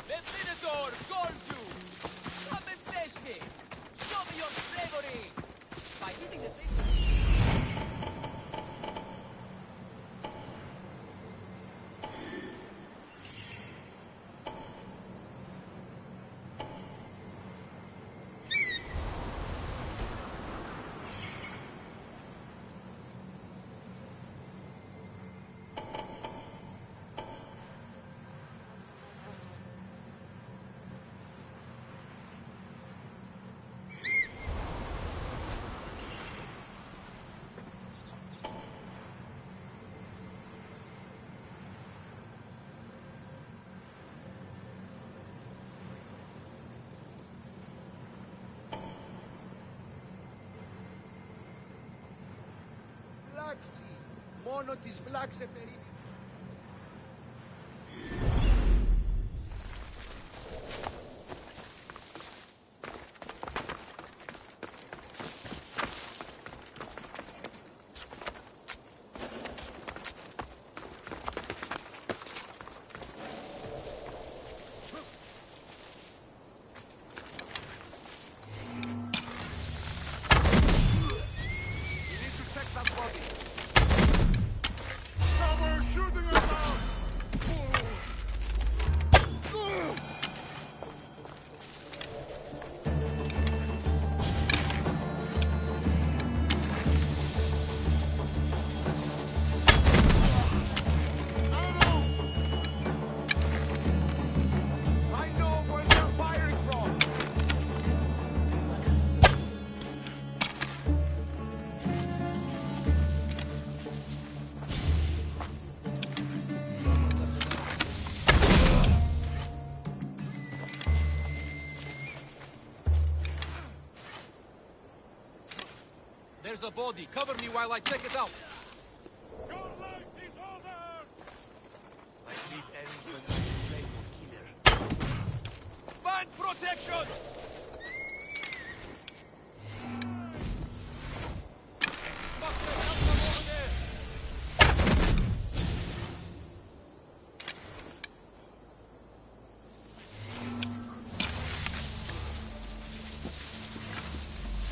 Speaker 6: The Minotaur calls you. Come and face me. Show me your bravery. By hitting the same...
Speaker 5: Μόνο της βλάξε περίπου.
Speaker 6: There's a body. Cover me while I check it out.
Speaker 1: Your life is over!
Speaker 12: I leave anyone to play for killer.
Speaker 6: Find protection!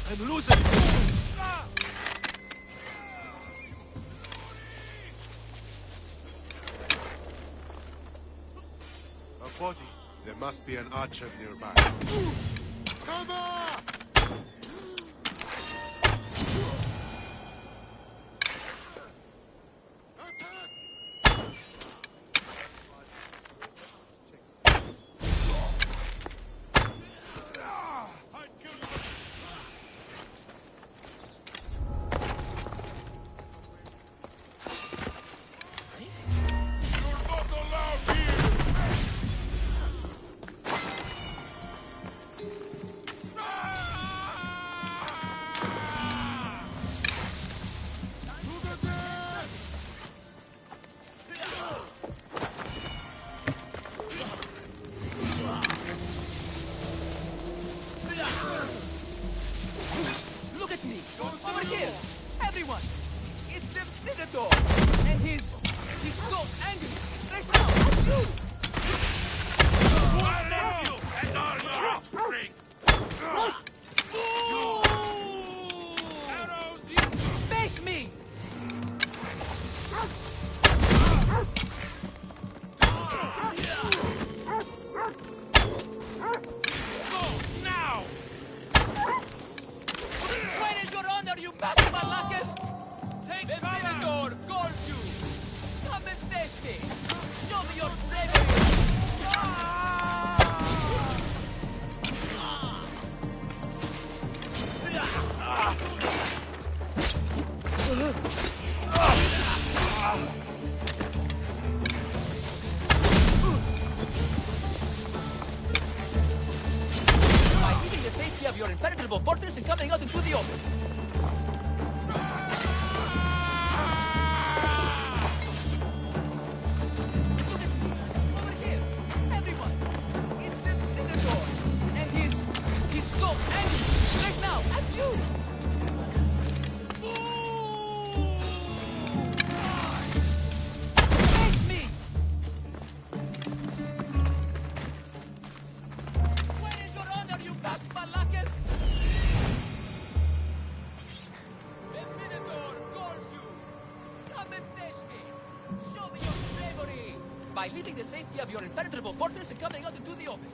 Speaker 6: I'm losing!
Speaker 10: A body. There must be an archer nearby. Cover!
Speaker 6: Look at me! Over here! Everyone! It's the Minotaur! And he's so angry! Right now! At you!
Speaker 1: I'll let you and all your offspring! Arrows in!
Speaker 6: Face me!
Speaker 1: Go, now!
Speaker 6: Where is your honor, you bastard malakis? Take the Minotaur calls you! Come and face me! Show me your bravery! By leaving the safety of your impenetrable fortress and coming out into the open. Over here, everyone. It's the Minotaur, and he's so angry right now at you. Face me. Where is your honor, you bastard malakis? The Minotaur calls you. Come and face me. Show me your bravery. By leaving the safety of your impenetrable fortress and coming out into the open.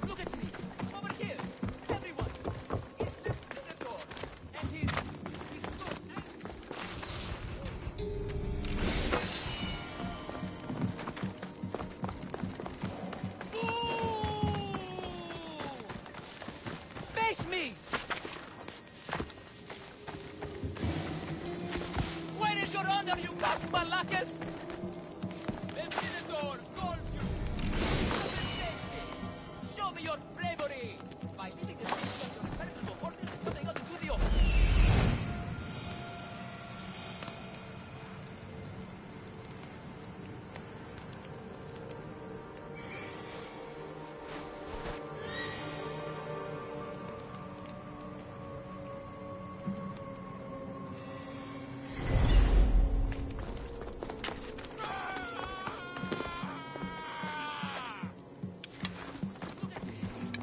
Speaker 6: Look at me. Over here. Everyone. It's the Minotaur. And he's so angry. Face me! Where is your honor, you bastard malakis? The Minotaur calls you! Come and face me! Show me your bravery! By leaving the city of your impenetrable fortress and coming out into the open.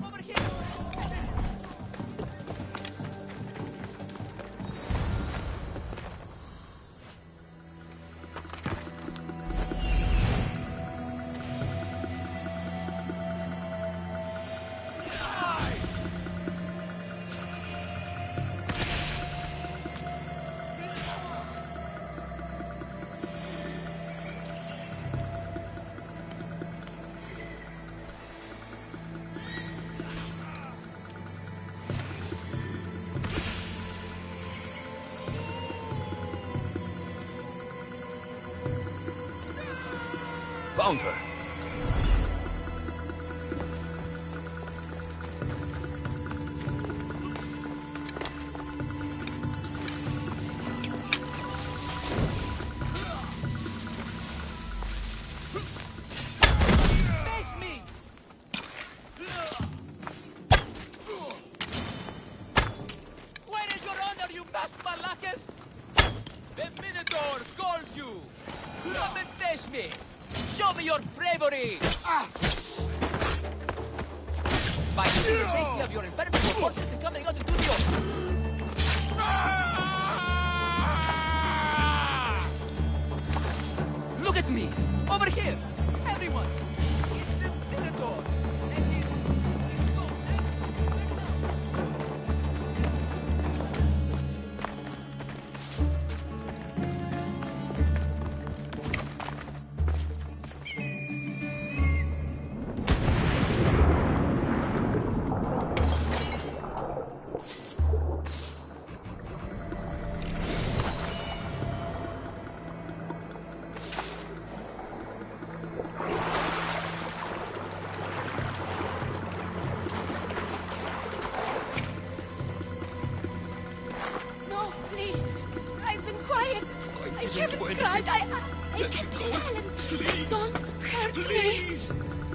Speaker 6: Over here!
Speaker 2: Found her.
Speaker 6: me! Show me your bravery! By using the safety of your impenetrable fortress and coming out to do Look at me! Over here! Everyone! It's the Minotaur! And he's so
Speaker 7: No, please. I've been quiet. I haven't cried. I kept silent. Don't hurt me.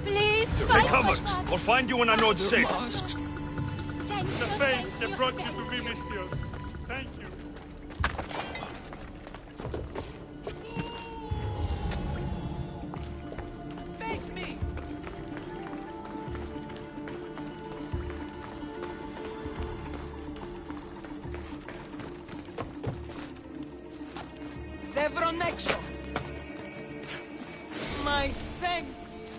Speaker 7: Please,
Speaker 1: Stay
Speaker 7: fight
Speaker 1: covered.
Speaker 7: us, Father.
Speaker 1: We'll find you when I know it's safe.
Speaker 7: Thank you.
Speaker 12: Thanks,
Speaker 7: thank
Speaker 12: they
Speaker 7: you,
Speaker 12: brought you
Speaker 7: thank
Speaker 12: to me, Mistios. Thank you.
Speaker 6: Face me! Devronexo! My thanks!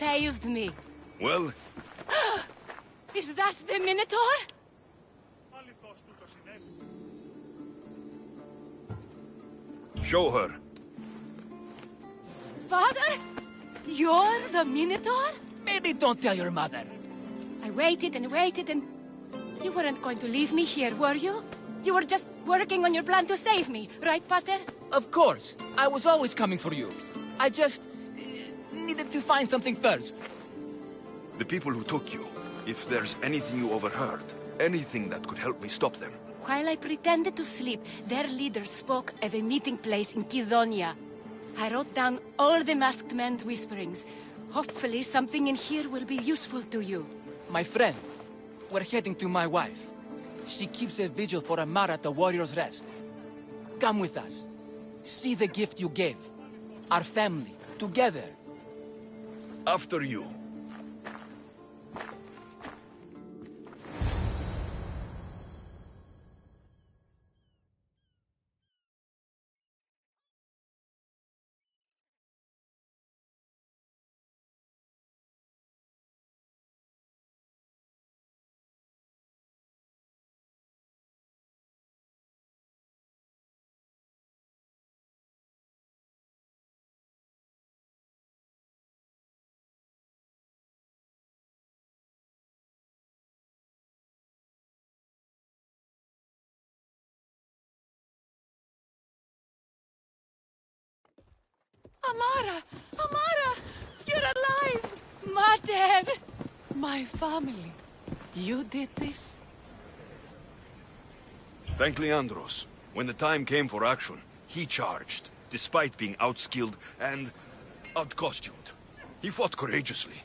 Speaker 13: saved me.
Speaker 2: Well,
Speaker 13: Is that the Minotaur?
Speaker 2: show her.
Speaker 13: Father? You're the Minotaur?
Speaker 6: Maybe don't tell your mother.
Speaker 13: I waited and waited and... You weren't going to leave me here, were you? You were just working on your plan to save me, right, Pater?
Speaker 6: Of course. I was always coming for you. I just... needed to find something first.
Speaker 2: The people who took you, if there's anything you overheard, anything that could help me stop them.
Speaker 13: While I pretended to sleep, their leader spoke at a meeting place in Kidonia. I wrote down all the masked men's whisperings. Hopefully something in here will be useful to you.
Speaker 6: My friend, we're heading to my wife. She keeps a vigil for Amara at the Warrior's Rest. Come with us. See the gift you gave. Our family, together.
Speaker 2: After you.
Speaker 4: Amara! Amara! You're alive!
Speaker 13: Mater!
Speaker 4: My family. You did this?
Speaker 2: Thank Leandros. When the time came for action, he charged, despite being outskilled and outcostumed. He fought courageously.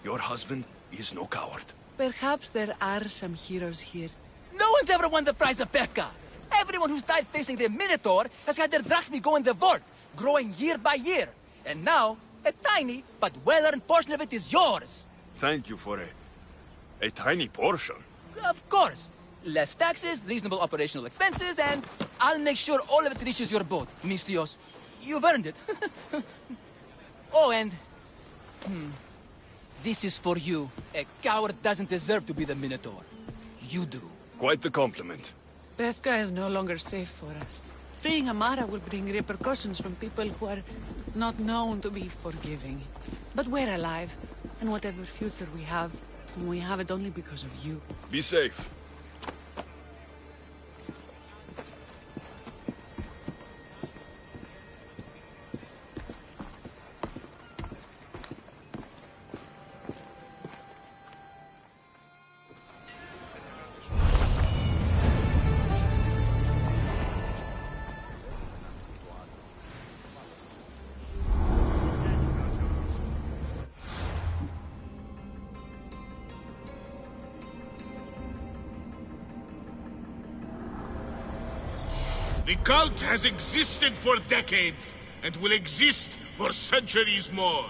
Speaker 2: Your husband is no coward.
Speaker 4: Perhaps there are some heroes here.
Speaker 6: No one's ever won the prize of Pekka. Everyone who's died facing the Minotaur has had their drachmi go in the vault, growing year by year. And now, a tiny but well-earned portion of it is yours.
Speaker 2: Thank you for a tiny portion.
Speaker 6: Of course. Less taxes, reasonable operational expenses, and I'll make sure all of it reaches your boat, Mistios. You've earned it. Oh, and... This is for you. A coward doesn't deserve to be the Minotaur. You do.
Speaker 2: Quite the compliment.
Speaker 4: Befka is no longer safe for us. Freeing Amara will bring repercussions from people who are not known to be forgiving. But we're alive, and whatever future we have it only because of you.
Speaker 2: Be safe.
Speaker 8: The cult has existed for decades, and will exist for centuries more.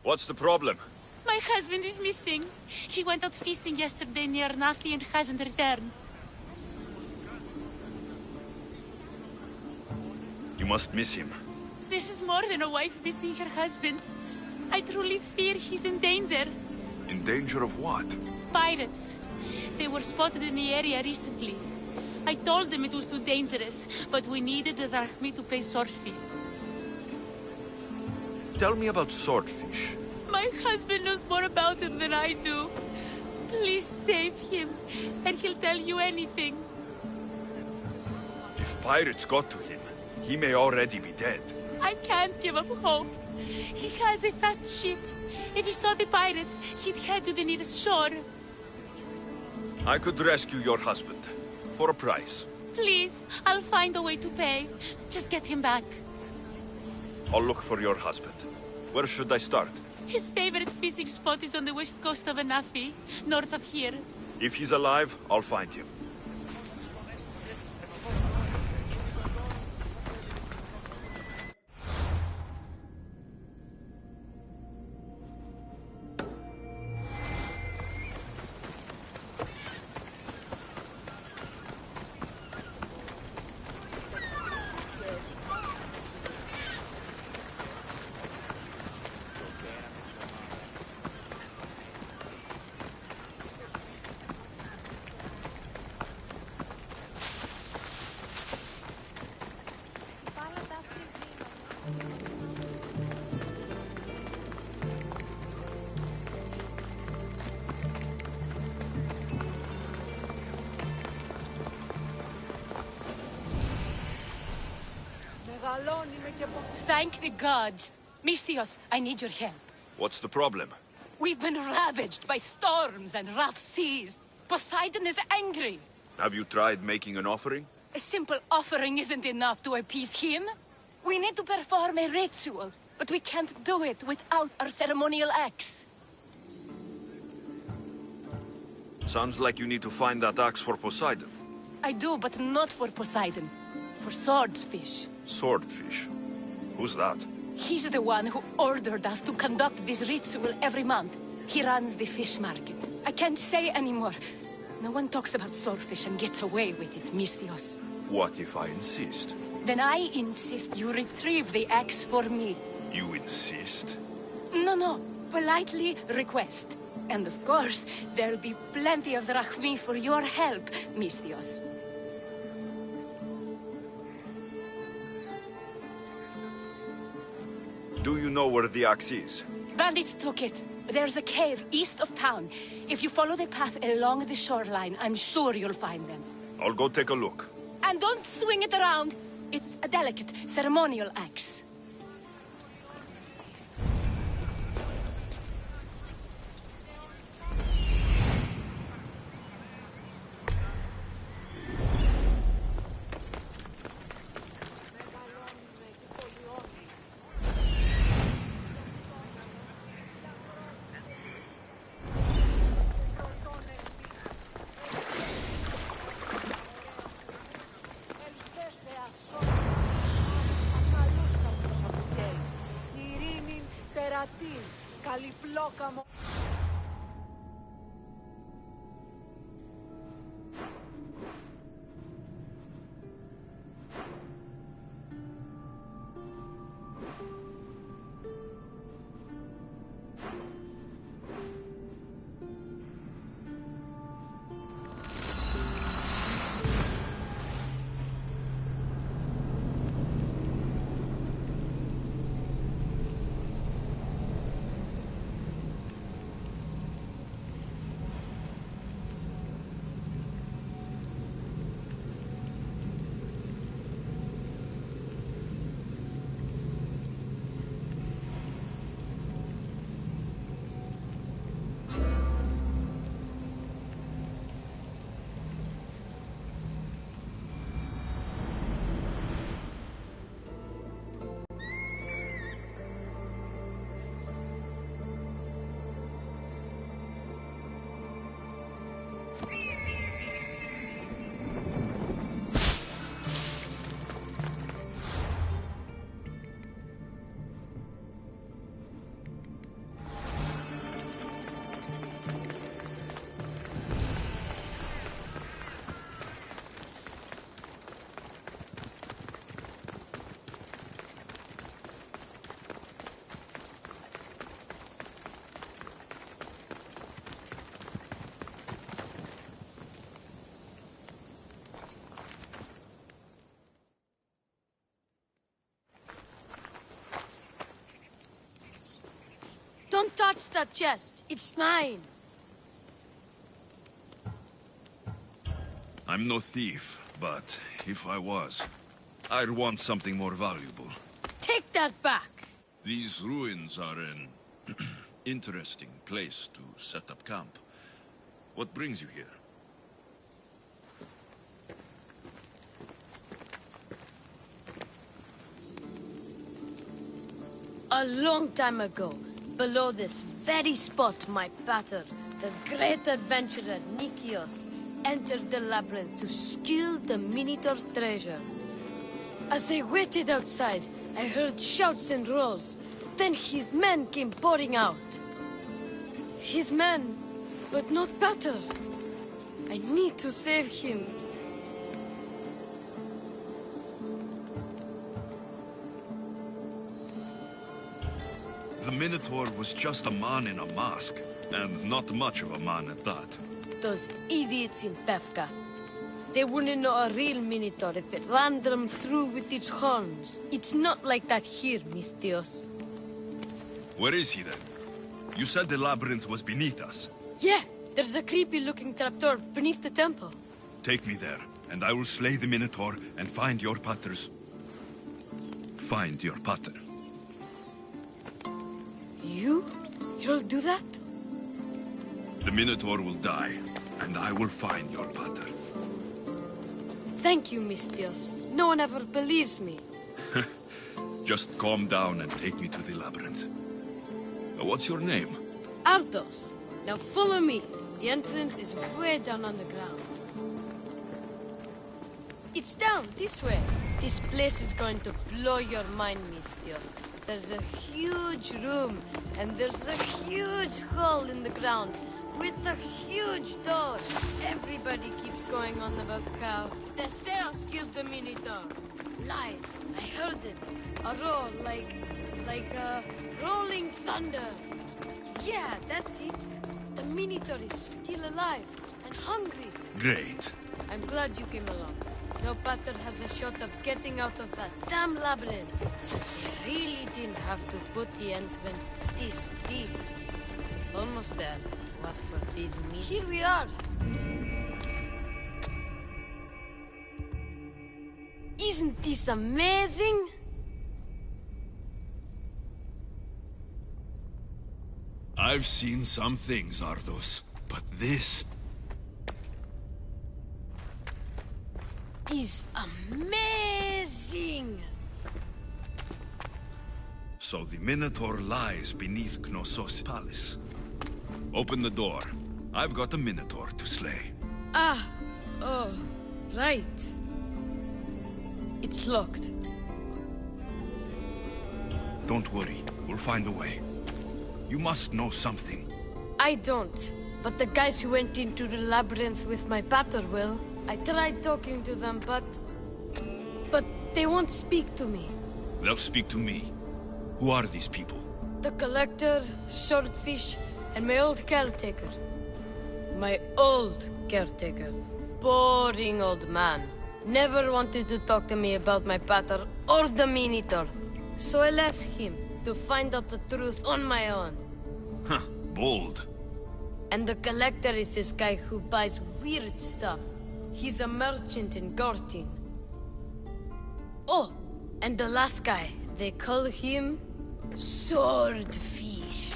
Speaker 2: What's the problem?
Speaker 13: My husband is missing. He went out fishing yesterday near Nafi and hasn't returned.
Speaker 2: You must miss him.
Speaker 13: This is more than a wife missing her husband. I truly fear he's in danger.
Speaker 2: In danger of what?
Speaker 13: Pirates. They were spotted in the area recently. I told them it was too dangerous, but we needed the drachmi to pay swordfish.
Speaker 2: Tell me about swordfish.
Speaker 13: My husband knows more about him than I do. Please save him, and he'll tell you anything.
Speaker 2: If pirates got to him, he may already be dead.
Speaker 13: I can't give up hope. He has a fast ship. If he saw the pirates, he'd head to the nearest shore.
Speaker 2: I could rescue your husband. For a price.
Speaker 13: Please, I'll find a way to pay. Just get him back.
Speaker 2: I'll look for your husband. Where should I start?
Speaker 13: His favorite fishing spot is on the west coast of Anafi, north of here.
Speaker 2: If he's alive, I'll find him.
Speaker 13: Thank the gods. Misthios, I need your help.
Speaker 2: What's the problem?
Speaker 13: We've been ravaged by storms and rough seas. Poseidon is angry.
Speaker 2: Have you tried making an offering?
Speaker 13: A simple offering isn't enough to appease him. We need to perform a ritual, but we can't do it without our ceremonial axe.
Speaker 2: Sounds like you need to find that axe for Poseidon.
Speaker 13: I do, but not for Poseidon. For swordfish.
Speaker 2: Swordfish? Who's that?
Speaker 13: He's the one who ordered us to conduct this ritual every month. He runs the fish market. I can't say anymore. No one talks about swordfish and gets away with it, Misthios.
Speaker 2: What if I insist?
Speaker 13: Then I insist you retrieve the axe for me.
Speaker 2: You insist?
Speaker 13: No. Politely request. And of course, there'll be plenty of drachmi for your help, Misthios.
Speaker 2: Do you know where the axe is?
Speaker 13: Bandits took it. There's a cave east of town. If you follow the path along the shoreline, I'm sure you'll find them.
Speaker 2: I'll go take a look.
Speaker 13: And don't swing it around. It's a delicate, ceremonial axe.
Speaker 7: touch that chest. It's mine.
Speaker 2: I'm no thief, but if I was, I'd want something more valuable.
Speaker 7: Take that back.
Speaker 2: These ruins are an interesting place to set up camp. What brings you here?
Speaker 7: A long time ago, below this very spot, my pater, the great adventurer Nikios, entered the labyrinth to steal the Minotaur's treasure. As I waited outside, I heard shouts and roars. Then his men came pouring out. His men, but not pater. I need to save him.
Speaker 2: The Minotaur was just a man in a mask, and not much of a man at that.
Speaker 7: Those idiots in Pevka. They wouldn't know a real Minotaur if it ran them through with its horns. It's not like that here, Mistios.
Speaker 2: Where is he then? You said the labyrinth was beneath us.
Speaker 7: Yeah, there's a creepy-looking trapdoor beneath the temple.
Speaker 2: Take me there, and I will slay the Minotaur and find your paters. Find your pater.
Speaker 7: You'll do that?
Speaker 2: The Minotaur will die, and I will find your pater.
Speaker 7: Thank you, Mistios. No one ever believes me.
Speaker 2: Just calm down and take me to the labyrinth. What's your name?
Speaker 7: Ardos. Now follow me. The entrance is way down on the ground. It's down this way. This place is going to blow your mind, Mistios. There's a huge room, and there's a huge hole in the ground with a huge door. Everybody keeps going on about cow. The sails killed the Minotaur. Lies. I heard it. A roar like rolling thunder. Yeah, that's it. The Minotaur is still alive and hungry.
Speaker 2: Great.
Speaker 7: I'm glad you came along. No pater has a shot of getting out of that damn labyrinth. They really didn't have to put the entrance this deep. Almost there. What for these meat? Here we are. Isn't this amazing?
Speaker 2: I've seen some things, Ardos, but this...
Speaker 7: is amazing!
Speaker 2: So the Minotaur lies beneath Knossos' palace. Open the door. I've got a Minotaur to slay.
Speaker 7: Oh, right. It's locked.
Speaker 2: Don't worry, we'll find a way. You must know something.
Speaker 7: I don't, but the guys who went into the labyrinth with my pater will. I tried talking to them, but they won't speak to me.
Speaker 2: They'll speak to me. Who are these people?
Speaker 7: The collector, swordfish, and my old caretaker. My old caretaker. Boring old man. Never wanted to talk to me about my pater or the Minotaur. So I left him to find out the truth on my own.
Speaker 2: Huh, bold.
Speaker 7: And the collector is this guy who buys weird stuff. He's a merchant in Gortin. Oh, and the last guy, they call him Swordfish.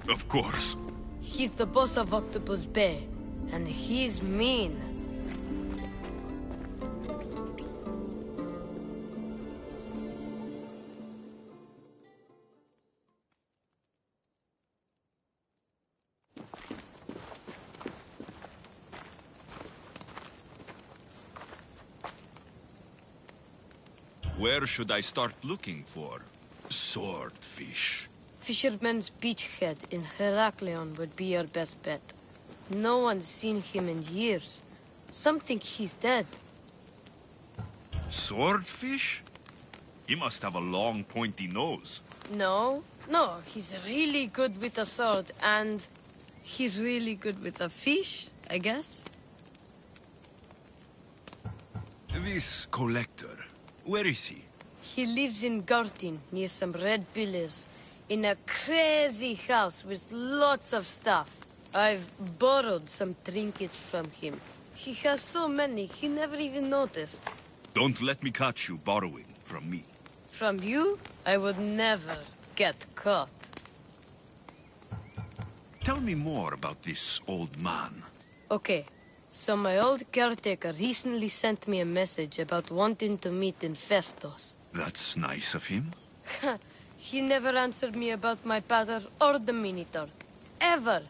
Speaker 2: Of course.
Speaker 7: He's the boss of Octopus Bay, and he's mean.
Speaker 2: Where should I start looking for swordfish?
Speaker 7: Fisherman's Beachhead in Heraklion would be your best bet. No one's seen him in years. Some think he's dead.
Speaker 2: Swordfish? He must have a long, pointy nose.
Speaker 7: No, he's really good with a sword, and he's really good with a fish, I guess.
Speaker 2: This collector, where is he?
Speaker 7: He lives in Gortin, near some red pillars. In a crazy house with lots of stuff. I've borrowed some trinkets from him. He has so many, he never even noticed.
Speaker 2: Don't let me catch you borrowing from me.
Speaker 7: From you, I would never get caught.
Speaker 2: Tell me more about this old man.
Speaker 7: Okay, so my old caretaker recently sent me a message about wanting to meet in Festos.
Speaker 2: That's nice of him.
Speaker 7: He never answered me about my pater or the Minotaur. Ever.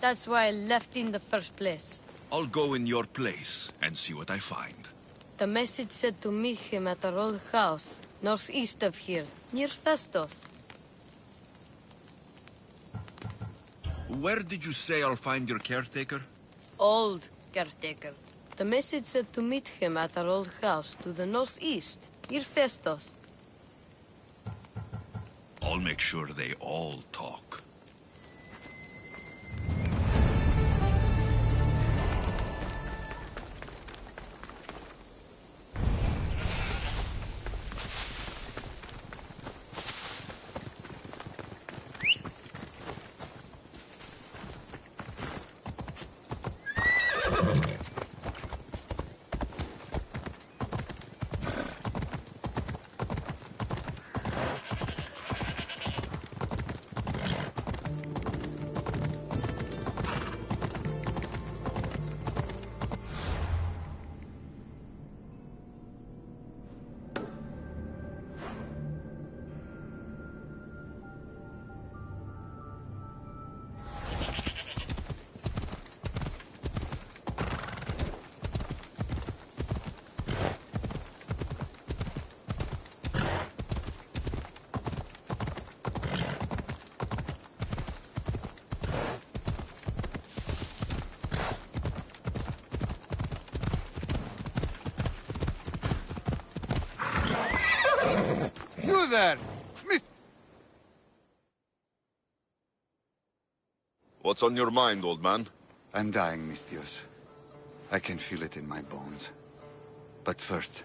Speaker 7: That's why I left in the first place.
Speaker 2: I'll go in your place and see what I find.
Speaker 7: The message said to meet him at our old house, northeast of here, near Festos.
Speaker 2: Where did you say I'll find your caretaker?
Speaker 7: Old caretaker. The message said to meet him at our old house to the northeast, near Festos.
Speaker 2: I'll make sure they all talk.
Speaker 14: You there!
Speaker 2: What's on your mind, old man?
Speaker 14: I'm dying, Mistios. I can feel it in my bones. But first,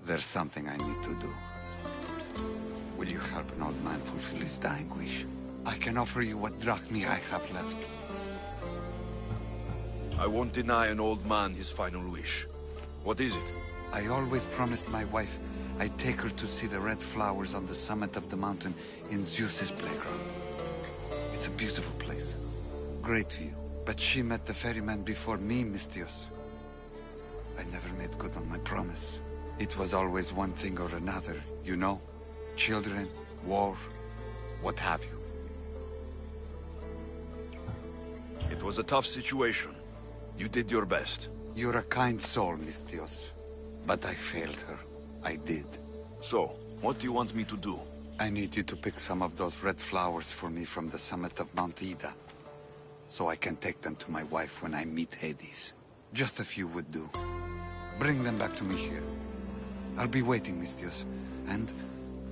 Speaker 14: there's something I need to do. Will you help an old man fulfill his dying wish? I can offer you what drachmi I have left.
Speaker 2: I won't deny an old man his final wish. What is it?
Speaker 14: I always promised my wife I'd take her to see the red flowers on the summit of the mountain in Zeus's playground. It's a beautiful place. Great view. But she met the ferryman before me, Mistios. I never made good on my promise. It was always one thing or another, you know? Children, war, what have you.
Speaker 2: It was a tough situation. You did your best.
Speaker 14: You're a kind soul, Mistios. But I failed her. I did.
Speaker 2: So, what do you want me to do?
Speaker 14: I need you to pick some of those red flowers for me from the summit of Mount Ida, so I can take them to my wife when I meet Hades. Just a few would do. Bring them back to me here. I'll be waiting, Mistios, and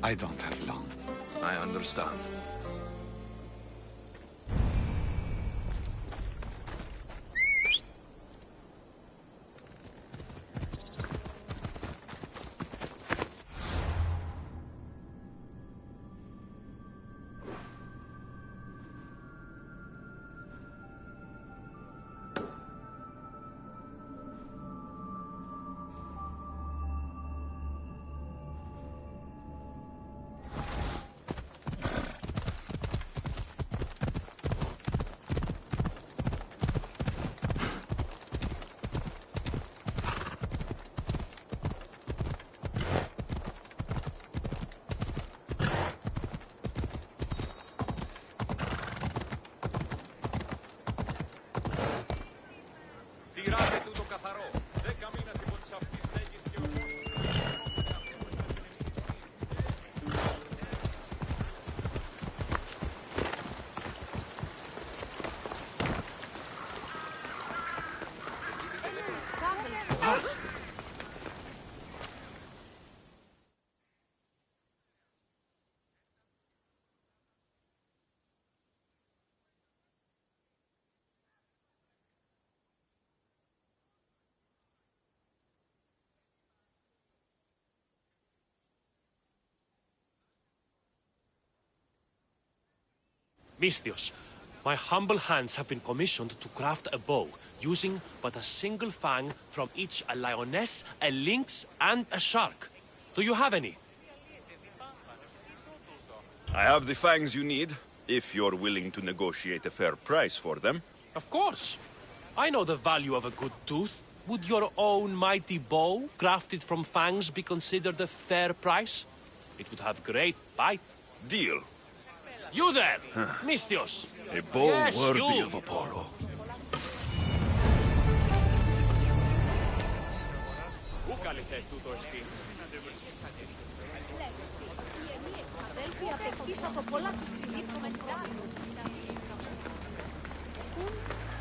Speaker 14: I don't have long.
Speaker 2: I understand.
Speaker 12: Misthios, my humble hands have been commissioned to craft a bow, using but a single fang from each a lioness, a lynx, and a shark. Do you have any?
Speaker 2: I have the fangs you need, if you're willing to negotiate a fair price for them.
Speaker 12: Of course. I know the value of a good tooth. Would your own mighty bow, crafted from fangs, be considered a fair price? It would have great bite.
Speaker 2: Deal.
Speaker 12: You there, Misthios.
Speaker 2: A bow
Speaker 12: Yes,
Speaker 2: worthy
Speaker 12: you.
Speaker 2: of Apollo.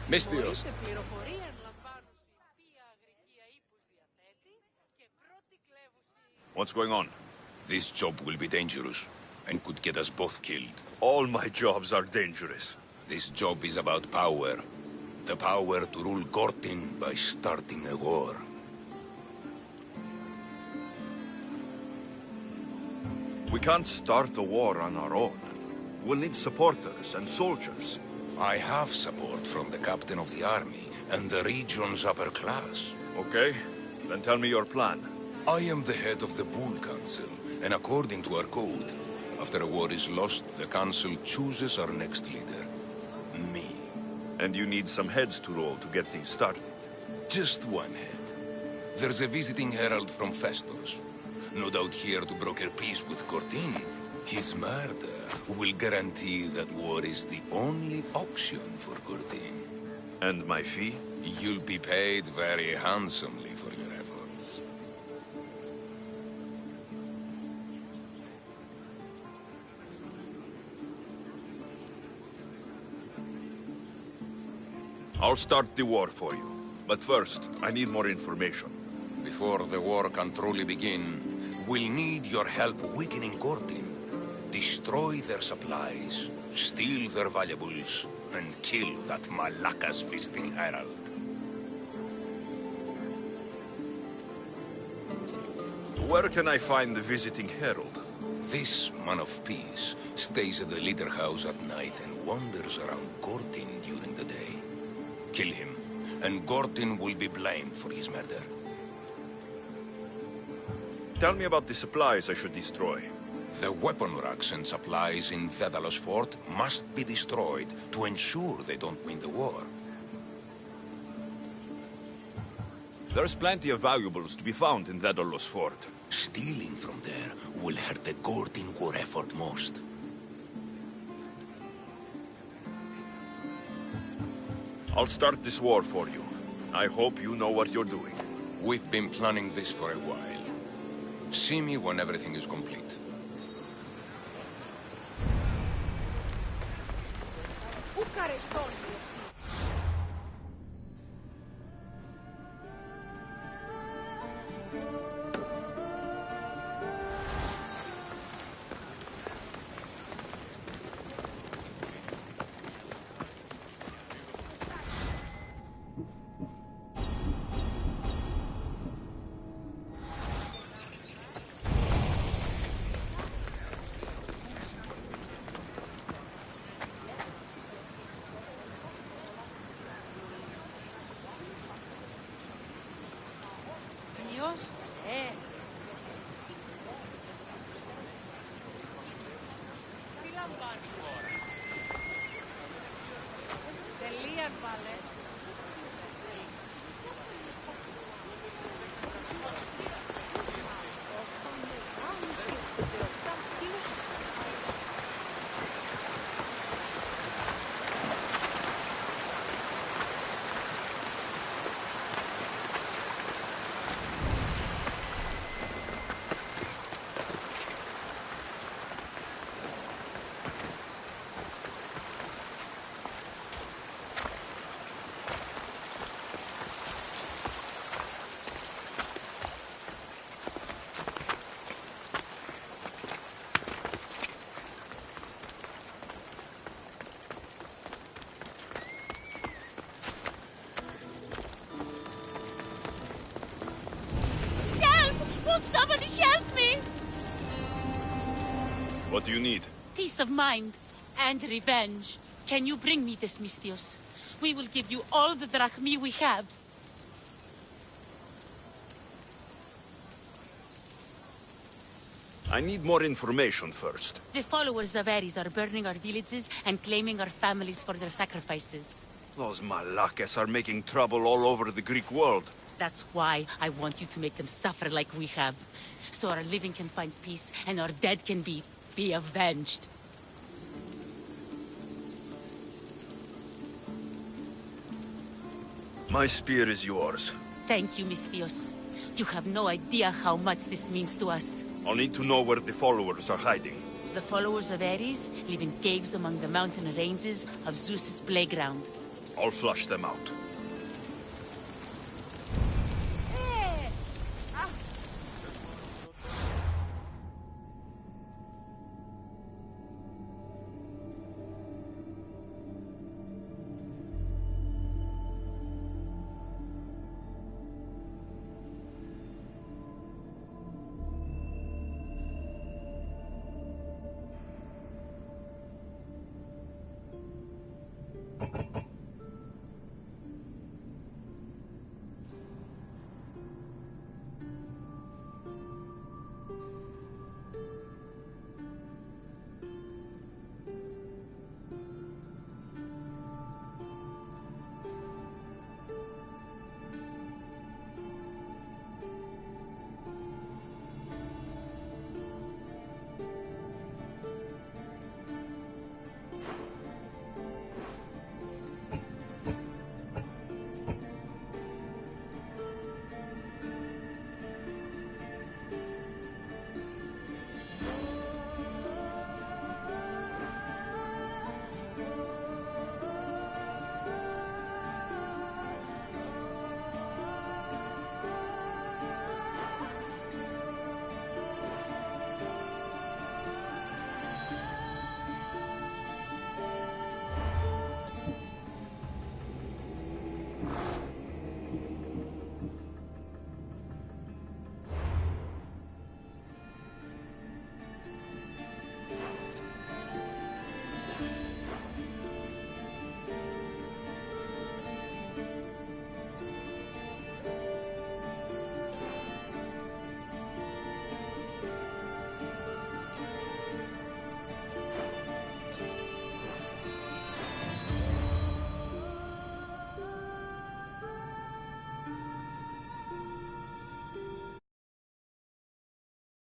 Speaker 3: Misthios.
Speaker 2: What's going on?
Speaker 8: This job will be dangerous, and could get us both killed.
Speaker 2: All my jobs are dangerous.
Speaker 8: This job is about power. The power to rule Gortin by starting a war.
Speaker 2: We can't start a war on our own. We'll need supporters and soldiers.
Speaker 8: I have support from the captain of the army and the region's upper class.
Speaker 2: Okay, then tell me your plan.
Speaker 8: I am the head of the Bull Council, and according to our code, after a war is lost, the Council chooses our next leader. Me.
Speaker 2: And you need some heads to roll to get things started.
Speaker 8: Just one head. There's a visiting herald from Festus. No doubt here to broker peace with Gortin. His murder will guarantee that war is the only option for Gortin.
Speaker 2: And my fee?
Speaker 8: You'll be paid very handsomely for your efforts.
Speaker 2: I'll start the war for you. But first, I need more information.
Speaker 8: Before the war can truly begin, we'll need your help weakening Gortin. Destroy their supplies, steal their valuables, and kill that Malaka's visiting herald.
Speaker 2: Where can I find the visiting herald?
Speaker 8: This man of peace stays at the leader house at night and wanders around Gortin during the day. Kill him, and Gortin will be blamed for his murder.
Speaker 2: Tell me about the supplies I should destroy.
Speaker 8: The weapon racks and supplies in Daedalus Fort must be destroyed to ensure they don't win the war.
Speaker 2: There's plenty of valuables to be found in Daedalus Fort.
Speaker 8: Stealing from there will hurt the Gortin war effort most.
Speaker 2: I'll start this war for you. I hope you know what you're doing.
Speaker 8: We've been planning this for a while. See me when everything is complete.
Speaker 13: Somebody help me!
Speaker 2: What do you need?
Speaker 4: Peace of mind.
Speaker 13: and revenge. Can you bring me this, Misthios? We will give you all the drachmi we have.
Speaker 2: I need more information first.
Speaker 13: The followers of Ares are burning our villages and claiming our families for their sacrifices.
Speaker 2: Those Malakes are making trouble all over the Greek world.
Speaker 13: That's why I want you to make them suffer like we have. So our living can find peace and our dead can be avenged.
Speaker 2: My spear is yours.
Speaker 13: Thank you, Misthios. You have no idea how much this means to us.
Speaker 2: I'll need to know where the followers are hiding.
Speaker 13: The followers of Ares live in caves among the mountain ranges of Zeus's playground.
Speaker 2: I'll flush them out.